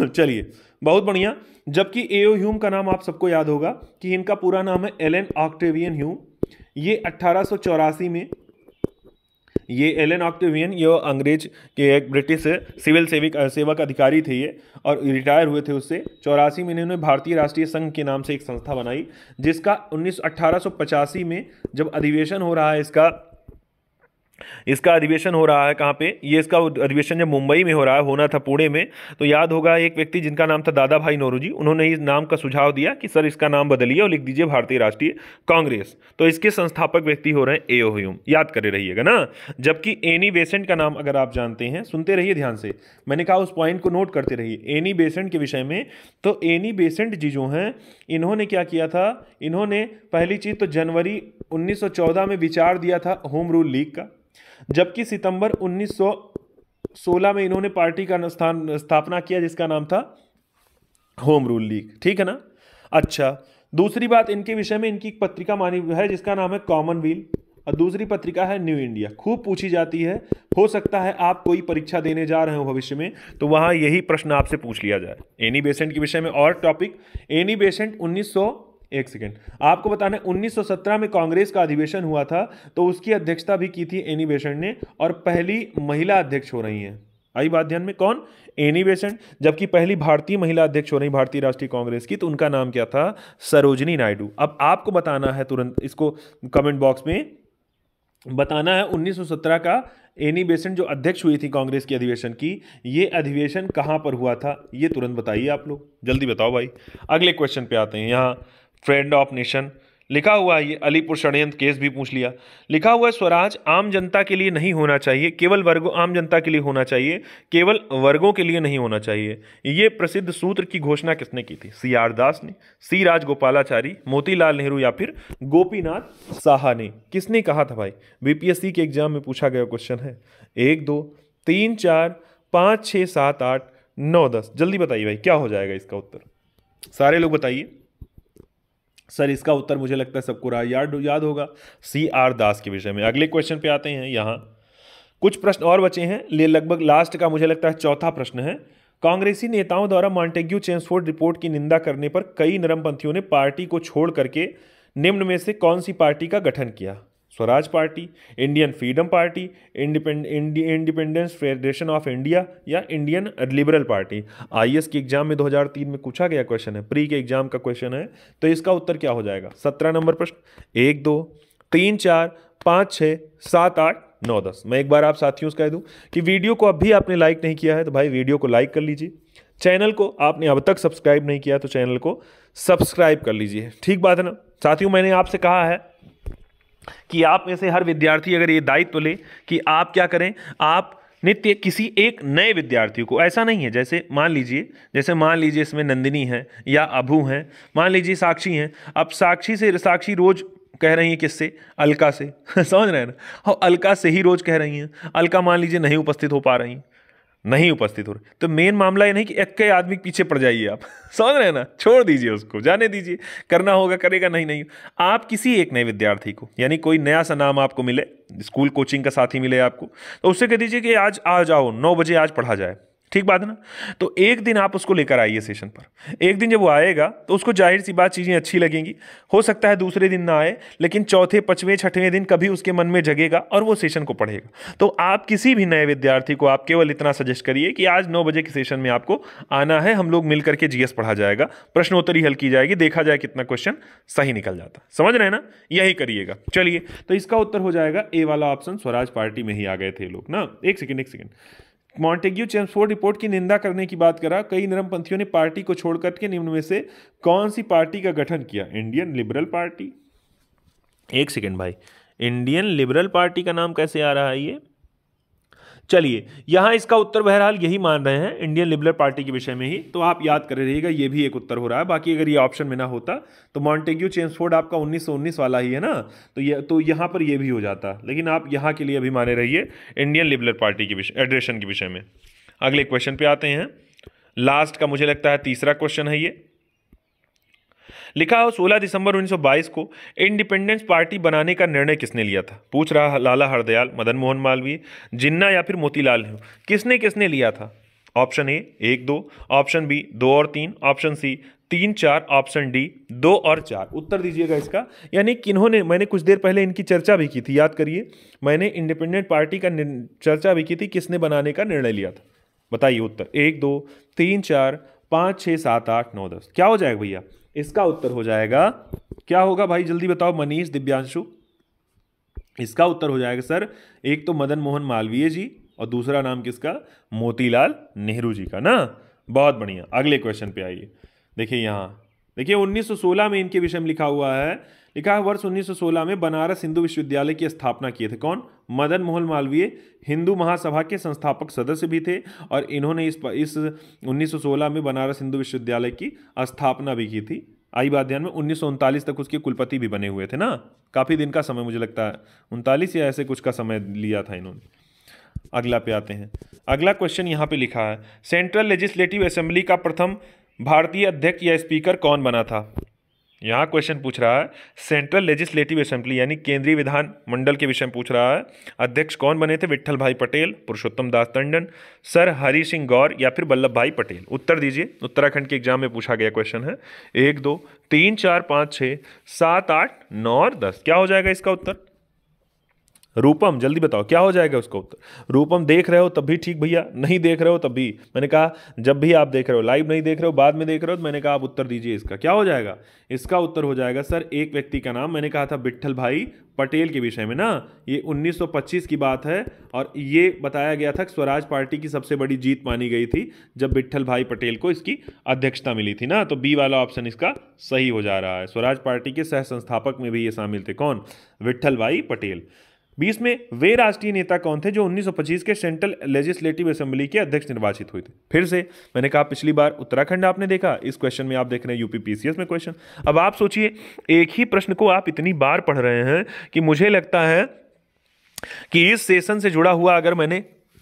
चलिए बहुत बढ़िया। जबकि ए.ओ. ह्यूम का नाम आप सबको याद होगा कि इनका पूरा नाम है एलन ऑक्टेवियन ह्यूम। ये 1884 में, ये एलन ऑक्टेवियन ये अंग्रेज के एक ब्रिटिश सिविल सेवक अधिकारी थे ये, और रिटायर हुए थे उससे। 84 में इन्होंने भारतीय राष्ट्रीय संघ के नाम से एक संस्था बनाई जिसका 1885 में जब अधिवेशन हो रहा है, इसका अधिवेशन हो रहा है कहाँ पे? ये इसका अधिवेशन जब मुंबई में हो रहा है, होना था पुणे में, तो याद होगा एक व्यक्ति जिनका नाम था दादा भाई नौरोजी, उन्होंने इस नाम का सुझाव दिया कि सर इसका नाम बदलिए और लिख दीजिए भारतीय राष्ट्रीय कांग्रेस। तो इसके संस्थापक व्यक्ति हो रहे हैं ए.ओ. ह्यूम, याद करे रहिएगा ना। जबकि एनी बेसेंट का नाम अगर आप जानते हैं, सुनते रहिए ध्यान से, मैंने कहा उस पॉइंट को नोट करते रहिए एनी बेसेंट के विषय में। तो एनी बेसेंट जी जो हैं, इन्होंने क्या किया था? इन्होंने पहली चीज तो जनवरी 1914 में विचार दिया था होम रूल लीग का, जबकि सितंबर 1916 में इन्होंने पार्टी का स्थापना किया जिसका नाम था होम रूल लीग। ठीक है ना? अच्छा, दूसरी बात इनके विषय में, इनकी एक पत्रिका मानी है जिसका नाम है कॉमनवेल्थ, और दूसरी पत्रिका है न्यू इंडिया। खूब पूछी जाती है, हो सकता है आप कोई परीक्षा देने जा रहे हो भविष्य में तो वहां यही प्रश्न आपसे पूछ लिया जाए एनी बेसेंट के विषय में। और टॉपिक एनी बेसेंट 1 सेकेंड आपको बताना है, 1917 में कांग्रेस का अधिवेशन हुआ था तो उसकी अध्यक्षता भी की थी एनी बेसेंट ने, और पहली महिला अध्यक्ष हो रही हैं। आई बात ध्यान में? कौन? Annie Besant. जबकि पहली भारतीय महिला अध्यक्ष हो रही भारतीय राष्ट्रीय कांग्रेस की, तो उनका नाम क्या था? सरोजिनी नायडू। अब आपको बताना है तुरंत, इसको कमेंट बॉक्स में बताना है 1917 का एनी बेसेंट जो अध्यक्ष हुई थी कांग्रेस की अधिवेशन की, ये अधिवेशन कहां पर हुआ था? ये तुरंत बताइए आप लोग, जल्दी बताओ भाई। अगले क्वेश्चन पे आते हैं। यहाँ फ्रेंड ऑफ नेशन लिखा हुआ है, ये अलीपुर षड्यंत्र केस भी पूछ लिया। लिखा हुआ है स्वराज आम जनता के लिए नहीं होना चाहिए, केवल वर्गों, आम जनता के लिए होना चाहिए, केवल वर्गों के लिए नहीं होना चाहिए। ये प्रसिद्ध सूत्र की घोषणा किसने की थी? सी.आर. दास ने, सी राजगोपालाचारी, मोतीलाल नेहरू या फिर गोपीनाथ साहा ने? किसने कहा था भाई? बीपीएससी के एग्जाम में पूछा गया क्वेश्चन है। 1 2 3 4 5 6 7 8 9 10। जल्दी बताइए भाई क्या हो जाएगा इसका उत्तर? सारे लोग बताइए। सर इसका उत्तर मुझे लगता है सबको याद होगा, सी.आर. दास के विषय में। अगले क्वेश्चन पे आते हैं। यहाँ कुछ प्रश्न और बचे हैं, ले लगभग लास्ट का मुझे लगता है चौथा प्रश्न है। कांग्रेसी नेताओं द्वारा मॉन्टेग्यू चेम्सफोर्ड रिपोर्ट की निंदा करने पर कई नरमपंथियों ने पार्टी को छोड़ करके निम्न में से कौन सी पार्टी का गठन किया? Swaraj party, Indian freedom party, independence federation of India या इंडियन लिबरल पार्टी? आईएएस के एग्जाम में 2003 में पूछा गया क्वेश्चन है, प्री के एग्जाम का क्वेश्चन है। तो इसका उत्तर क्या हो जाएगा? 17 नंबर प्रश्न। 1 2 3 4 5 6 7 8 9 10। मैं एक बार आप साथियों से कह दूं कि वीडियो को अभी आपने लाइक नहीं किया है तो भाई वीडियो को लाइक कर लीजिए। चैनल को आपने अब तक सब्सक्राइब नहीं किया तो चैनल को सब्सक्राइब कर लीजिए। ठीक बात है ना साथियों? मैंने आपसे कहा है कि आप में से हर विद्यार्थी अगर ये दायित्व ले कि आप क्या करें, आप नित्य किसी एक नए विद्यार्थी को, ऐसा नहीं है जैसे मान लीजिए इसमें नंदिनी है या अभू हैं, मान लीजिए साक्षी हैं। अब साक्षी रोज कह रही हैं किससे? अलका से समझ रहे हैं ना? और अलका से ही रोज कह रही हैं, अलका मान लीजिए नहीं उपस्थित हो रही, तो मेन मामला ये नहीं कि एक के आदमी पीछे पड़ जाइए आप समझ रहे हैं ना? छोड़ दीजिए उसको, जाने दीजिए, करना होगा करेगा, नहीं आप किसी एक नए विद्यार्थी को, यानी कोई नया सा नाम आपको मिले, स्कूल कोचिंग का साथी मिले आपको, तो उससे कह दीजिए कि आज आ जाओ 9 बजे आज पढ़ा जाए। ठीक बात है ना। तो एक दिन आप उसको लेकर आइए सेशन पर। एक दिन जब वो आएगा तो उसको जाहिर सी बात चीज़ें अच्छी लगेंगी। हो सकता है दूसरे दिन ना आए, लेकिन चौथे पांचवें छठवें दिन कभी उसके मन में जगेगा और वो सेशन को पढ़ेगा। तो आप किसी भी नए विद्यार्थी को आप केवल इतना सजेस्ट करिए कि आज 9 बजे के सेशन में आपको आना है, हम लोग मिल करके जीएस पढ़ा जाएगा, प्रश्नोत्तरी हल की जाएगी, देखा जाए कितना क्वेश्चन सही निकल जाता। समझ रहे हैं ना, यही करिएगा। चलिए, तो इसका उत्तर हो जाएगा ए वाला ऑप्शन, स्वराज पार्टी में ही आ गए थे लोग ना। एक सेकेंड। मॉन्टेग्यू चेम्सफोर्ड रिपोर्ट की निंदा करने की बात करा। कई नरमपंथियों ने पार्टी को छोड़कर के निम्न में से कौन सी पार्टी का गठन किया? Indian liberal party. एक सेकेंड भाई, इंडियन लिबरल पार्टी का नाम कैसे आ रहा है ये? चलिए, यहां इसका उत्तर बहरहाल यही मान रहे हैं, इंडियन लिबरल पार्टी के विषय में ही। तो आप याद कर रहिएगा, ये भी एक उत्तर हो रहा है। बाकी अगर ये ऑप्शन में ना होता तो मॉन्टेग्यू चेम्सफोर्ड आपका 1919 वाला ही है ना, तो यहां पर ये भी हो जाता। लेकिन आप यहां के लिए अभी माने रहिए इंडियन लिबरल पार्टी के विषय, एड्रेशन के विषय में। अगले क्वेश्चन पे आते हैं। लास्ट का मुझे लगता है तीसरा क्वेश्चन है ये। लिखा हो 16 दिसंबर 1922 को इंडिपेंडेंस पार्टी बनाने का निर्णय किसने लिया था? पूछ रहा लाला हरदयाल, मदन मोहन मालवीय, जिन्ना या फिर मोतीलाल नेहरू। किसने लिया था? ऑप्शन ए 1 2, ऑप्शन बी 2 और 3, ऑप्शन सी 3 4, ऑप्शन डी 2 और 4। उत्तर दीजिएगा इसका। यानी किन्होंने, मैंने कुछ देर पहले इनकी चर्चा भी की थी, याद करिए, मैंने इंडिपेंडेंट पार्टी का चर्चा भी की थी, किसने बनाने का निर्णय लिया था? बताइए उत्तर। 1 2 3 4 5 6 7 8 9 10। क्या हो जाएगा भैया? इसका उत्तर हो जाएगा, क्या होगा भाई जल्दी बताओ मनीष, दिव्यांशु? इसका उत्तर हो जाएगा सर, एक तो मदन मोहन मालवीय जी और दूसरा नाम किसका? मोतीलाल नेहरू जी का ना। बहुत बढ़िया। अगले क्वेश्चन पे आइए। देखिए यहां, देखिए 1916 में इनके विषय में लिखा हुआ है, लिखा है वर्ष 1916 में बनारस हिंदू विश्वविद्यालय की स्थापना किए थे। कौन? मदन मोहन मालवीय हिंदू महासभा के संस्थापक सदस्य भी थे और इन्होंने इस 1916 में बनारस हिंदू विश्वविद्यालय की स्थापना भी की थी। आई बात ध्यान में, 1939 तक उसके कुलपति भी बने हुए थे ना। काफी दिन का समय, मुझे लगता है 39 या ऐसे कुछ का समय लिया था इन्होंने। अगला पे आते हैं। अगला क्वेश्चन यहाँ पे लिखा है, सेंट्रल लेजिस्लेटिव असेंबली का प्रथम भारतीय अध्यक्ष या स्पीकर कौन बना था? यहाँ क्वेश्चन पूछ रहा है सेंट्रल लेजिस्लेटिव असेंबली यानी केंद्रीय विधान मंडल के विषय में पूछ रहा है। अध्यक्ष कौन बने थे? विट्ठल भाई पटेल, पुरुषोत्तम दास टंडन, सर हरि सिंह गौर या फिर वल्लभ भाई पटेल। उत्तर दीजिए। उत्तराखंड के एग्जाम में पूछा गया क्वेश्चन है। 1 2 3 4 5 6 7 8 9 और 10। क्या हो जाएगा इसका उत्तर? रूपम जल्दी बताओ क्या हो जाएगा उसका उत्तर? रूपम देख रहे हो तब भी ठीक भैया, नहीं देख रहे हो तब भी। मैंने कहा जब भी आप देख रहे हो, लाइव नहीं देख रहे हो, बाद में देख रहे हो, तो मैंने कहा आप उत्तर दीजिए इसका। क्या हो जाएगा? इसका उत्तर हो जाएगा सर, एक व्यक्ति का नाम, मैंने कहा था विट्ठल भाई पटेल के विषय में ना। ये 1925 की बात है और ये बताया गया था कि स्वराज पार्टी की सबसे बड़ी जीत मानी गई थी जब विट्ठल भाई पटेल को इसकी अध्यक्षता मिली थी ना। तो बी वाला ऑप्शन इसका सही हो जा रहा है। स्वराज पार्टी के सह संस्थापक में भी ये शामिल थे। कौन? विट्ठल भाई पटेल। 20 में वे राष्ट्रीय नेता कौन थे जो 1925 के सेंट्रल लेजिस्लेटिव असेंबली के अध्यक्ष निर्वाचित हुए थे? फिर से मैंने कहा पिछली बार उत्तराखंड आपने देखा, इस क्वेश्चन में आप देख रहे हैं यूपी पीसीएस में क्वेश्चन। अब आप सोचिए, एक ही प्रश्न को आप इतनी बार पढ़ रहे हैं कि मुझे लगता है कि इस सेशन से जुड़ा हुआ, अगर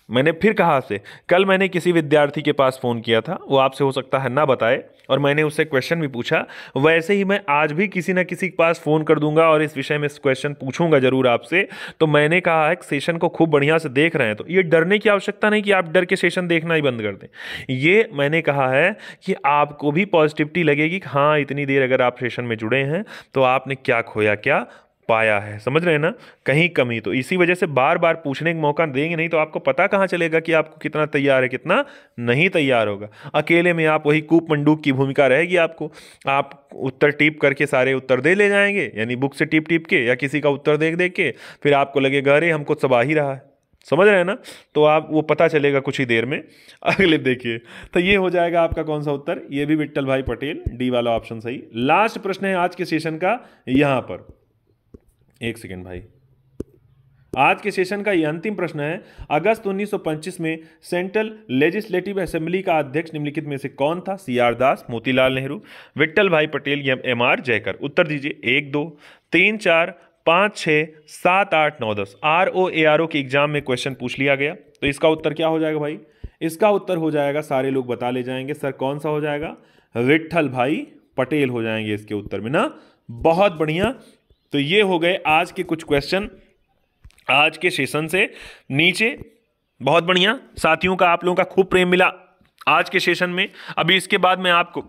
मैंने फिर कहा आपसे, कल मैंने किसी विद्यार्थी के पास फ़ोन किया था, वो आपसे हो सकता है ना बताए, और मैंने उससे क्वेश्चन भी पूछा। वैसे ही मैं आज भी किसी ना किसी के पास फ़ोन कर दूंगा और इस विषय में क्वेश्चन पूछूंगा जरूर आपसे। तो मैंने कहा है कि सेशन को खूब बढ़िया से देख रहे हैं तो ये डरने की आवश्यकता नहीं कि आप डर के सेशन देखना ही बंद कर दें। ये मैंने कहा है कि आपको भी पॉजिटिविटी लगेगी कि हाँ, इतनी देर अगर आप सेशन में जुड़े हैं तो आपने क्या खोया, क्या पाया है। समझ रहे हैं ना, कहीं कमी। तो इसी वजह से बार बार पूछने का मौका देंगे, नहीं तो आपको पता कहाँ चलेगा कि आपको कितना तैयार है, कितना नहीं तैयार होगा। अकेले में आप वही कूप मंडूक की भूमिका रहेगी आपको। आप उत्तर टिप करके सारे उत्तर दे ले जाएंगे, यानी बुक से टिप टिप के या किसी का उत्तर देख देख के, फिर आपको लगेगा अरे हमको सब आ ही रहा है। समझ रहे हैं ना, तो आप वो पता चलेगा कुछ ही देर में। अगले देखिए, तो ये हो जाएगा आपका कौन सा उत्तर? ये भी विट्ठल भाई पटेल, डी वाला ऑप्शन सही। लास्ट प्रश्न है आज के सेशन का यहां पर। एक सेकेंड भाई, आज के सेशन का यह अंतिम प्रश्न है। अगस्त 1925 में सेंट्रल लेजिस्लेटिव असेंबली का अध्यक्ष निम्नलिखित में से कौन था? सीआर दास, मोतीलाल नेहरू, विट्ठल भाई पटेल या एमआर जयकर। उत्तर दीजिए। 1 2 3 4 5 6 7 8 9 10। ROARO के एग्जाम में क्वेश्चन पूछ लिया गया, तो इसका उत्तर क्या हो जाएगा भाई? इसका उत्तर हो जाएगा, सारे लोग बता ले जाएंगे सर कौन सा हो जाएगा? विट्ठल भाई पटेल हो जाएंगे इसके उत्तर में ना। बहुत बढ़िया। तो ये हो गए आज के कुछ क्वेश्चन आज के सेशन से। नीचे बहुत बढ़िया साथियों का, आप लोगों का खूब प्रेम मिला आज के सेशन में। अभी इसके बाद मैं आपको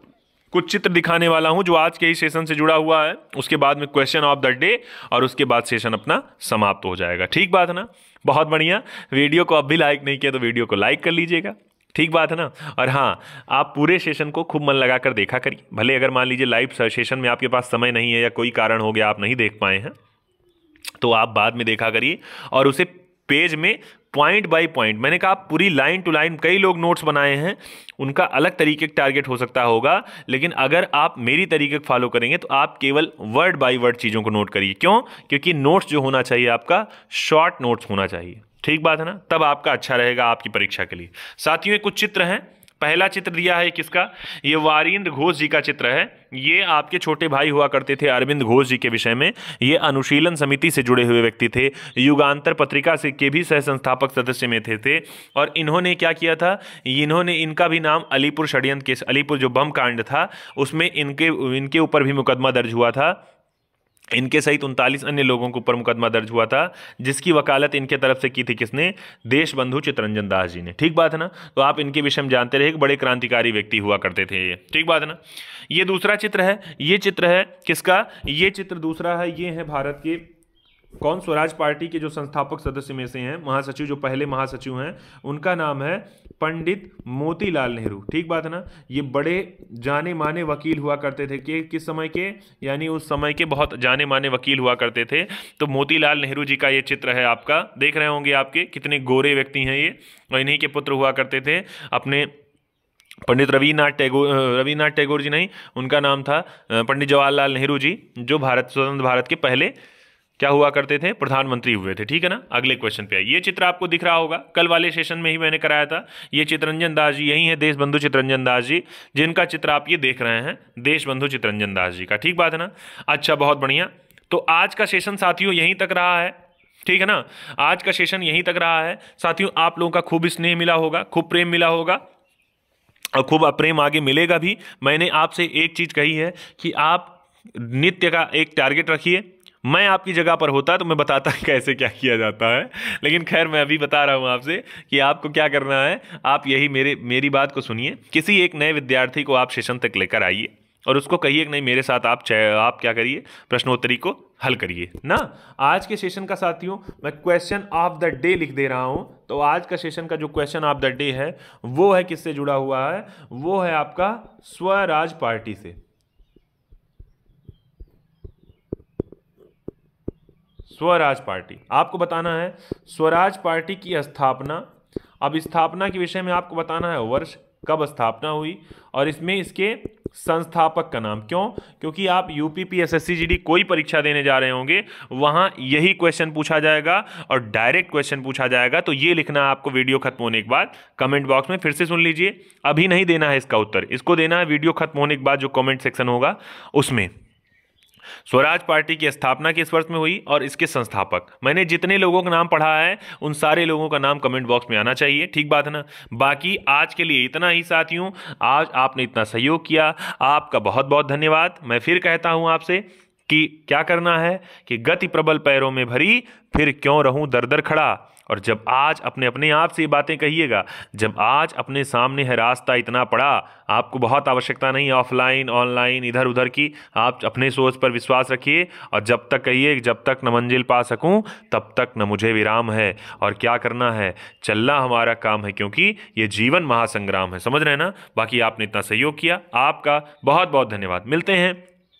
कुछ चित्र दिखाने वाला हूं जो आज के ही सेशन से जुड़ा हुआ है, उसके बाद में क्वेश्चन ऑफ द डे, और उसके बाद सेशन अपना समाप्त हो जाएगा। ठीक बात है ना? बहुत बढ़िया। वीडियो को अब भी लाइक नहीं किया तो वीडियो को लाइक कर लीजिएगा। ठीक बात है ना? और हाँ, आप पूरे सेशन को खूब मन लगा कर देखा करिए। भले अगर मान लीजिए लाइव सेशन में आपके पास समय नहीं है या कोई कारण हो गया आप नहीं देख पाए हैं, तो आप बाद में देखा करिए और उसे पेज में पॉइंट बाय पॉइंट, मैंने कहा पूरी लाइन टू लाइन, कई लोग नोट्स बनाए हैं, उनका अलग तरीके का टारगेट हो सकता होगा, लेकिन अगर आप मेरी तरीके फॉलो करेंगे तो आप केवल वर्ड बाय वर्ड चीज़ों को नोट करिए। क्यों? क्योंकि नोट्स जो होना चाहिए आपका शॉर्ट नोट्स होना चाहिए। ठीक बात है ना? तब आपका अच्छा रहेगा आपकी परीक्षा के लिए। साथियों ये कुछ चित्र हैं। पहला चित्र दिया है किसका? ये वारिंद्र घोष जी का चित्र है। ये आपके छोटे भाई हुआ करते थे अरविंद घोष जी के विषय में। ये अनुशीलन समिति से जुड़े हुए व्यक्ति थे, युगांतर पत्रिका से के भी सह संस्थापक सदस्य में थे। और इन्होंने क्या किया था, इनका भी नाम अलीपुर षड्यंत्र केस, अलीपुर जो बम कांड था उसमें इनके ऊपर भी मुकदमा दर्ज हुआ था। इनके सहित 39 अन्य लोगों के ऊपर मुकदमा दर्ज हुआ था, जिसकी वकालत इनके तरफ से की थी किसने? देशबंधु चित्तरंजन दास जी ने। ठीक बात है ना? तो आप इनके विषय में जानते रहे, बड़े क्रांतिकारी व्यक्ति हुआ करते थे ये। ठीक बात है ना? ये दूसरा चित्र है। ये चित्र है किसका? ये चित्र दूसरा है, ये है भारत के कौन? स्वराज पार्टी के जो संस्थापक सदस्य में से हैं, महासचिव, जो पहले महासचिव हैं, उनका नाम है पंडित मोतीलाल नेहरू। ठीक बात है ना? ये बड़े जाने माने वकील हुआ करते थे कि किस समय के, यानी उस समय के बहुत जाने माने वकील हुआ करते थे। तो मोतीलाल नेहरू जी का ये चित्र है आपका, देख रहे होंगे आपके, कितने गोरे व्यक्ति हैं ये, और इन्हीं के पुत्र हुआ करते थे अपने पंडित रविन्द्रनाथ टैगोर जी नहीं, उनका नाम था पंडित जवाहरलाल नेहरू जी, जो स्वतंत्र भारत के पहले क्या हुआ करते थे? प्रधानमंत्री हुए थे। ठीक है ना? अगले क्वेश्चन पे आइए। ये चित्र आपको दिख रहा होगा, कल वाले सेशन में ही मैंने कराया था। ये चित्तरंजन दास जी, यही है देशबंधु चित्तरंजन दास जी, जिनका चित्र आप ये देख रहे हैं, देशबंधु चित्तरंजन दास जी का। ठीक बात है ना? अच्छा, बहुत बढ़िया। तो आज का सेशन साथियों यहीं तक रहा है। ठीक है ना? आज का सेशन यहीं तक रहा है साथियों। आप लोगों का खूब स्नेह मिला होगा, खूब प्रेम मिला होगा, और खूब प्रेम आगे मिलेगा भी। मैंने आपसे एक चीज कही है कि आप नित्य का एक टारगेट रखिए। मैं आपकी जगह पर होता तो मैं बताता कैसे क्या किया जाता है, लेकिन खैर मैं अभी बता रहा हूं आपसे कि आपको क्या करना है। आप यही मेरी बात को सुनिए। किसी एक नए विद्यार्थी को आप सेशन तक लेकर आइए और उसको कहिए कि नहीं, मेरे साथ आप क्या करिए, प्रश्नोत्तरी को हल करिए ना। आज के सेशन का साथियों मैं क्वेश्चन ऑफ द डे लिख दे रहा हूं। तो आज का सेशन का जो क्वेश्चन ऑफ द डे है वो है किससे जुड़ा हुआ है? वो है आपका स्वराज पार्टी से। स्वराज पार्टी आपको बताना है। स्वराज पार्टी की स्थापना, अब स्थापना के विषय में आपको बताना है वर्ष, कब स्थापना हुई, और इसमें इसके संस्थापक का नाम। क्यों? क्योंकि आप यूपीपीएसएससी जीडी कोई परीक्षा देने जा रहे होंगे, वहां यही क्वेश्चन पूछा जाएगा और डायरेक्ट क्वेश्चन पूछा जाएगा। तो ये लिखना है आपको वीडियो खत्म होने के बाद कमेंट बॉक्स में। फिर से सुन लीजिए, अभी नहीं देना है इसका उत्तर, इसको देना है वीडियो खत्म होने के बाद जो कमेंट सेक्शन होगा उसमें। स्वराज पार्टी की स्थापना किस वर्ष में हुई और इसके संस्थापक। मैंने जितने लोगों का नाम पढ़ा है उन सारे लोगों का नाम कमेंट बॉक्स में आना चाहिए। ठीक बात है ना? बाकी आज के लिए इतना ही साथियों। आज आपने इतना सहयोग किया, आपका बहुत बहुत धन्यवाद। मैं फिर कहता हूं आपसे कि क्या करना है कि गति प्रबल पैरों में भरी, फिर क्यों रहूं दर दर खड़ा। और जब आज अपने आप से ये बातें कहिएगा, जब आज अपने सामने है रास्ता इतना पड़ा, आपको बहुत आवश्यकता नहीं ऑफलाइन ऑनलाइन इधर उधर की, आप अपने सोच पर विश्वास रखिए और जब तक कहिए जब तक न मंजिल पा सकूं तब तक न मुझे विराम है। और क्या करना है? चलना हमारा काम है, क्योंकि ये जीवन महासंग्राम है। समझ रहे हैं ना? बाकी आपने इतना सहयोग किया, आपका बहुत बहुत धन्यवाद। मिलते हैं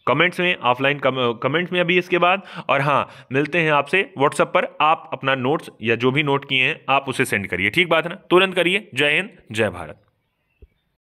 कमेंट्स में, ऑफलाइन कमेंट्स में अभी इसके बाद, और हाँ मिलते हैं आपसे व्हाट्सएप पर। आप अपना नोट्स या जो भी नोट किए हैं आप उसे सेंड करिए। ठीक बात है ना? तुरंत करिए। जय हिंद, जय भारत।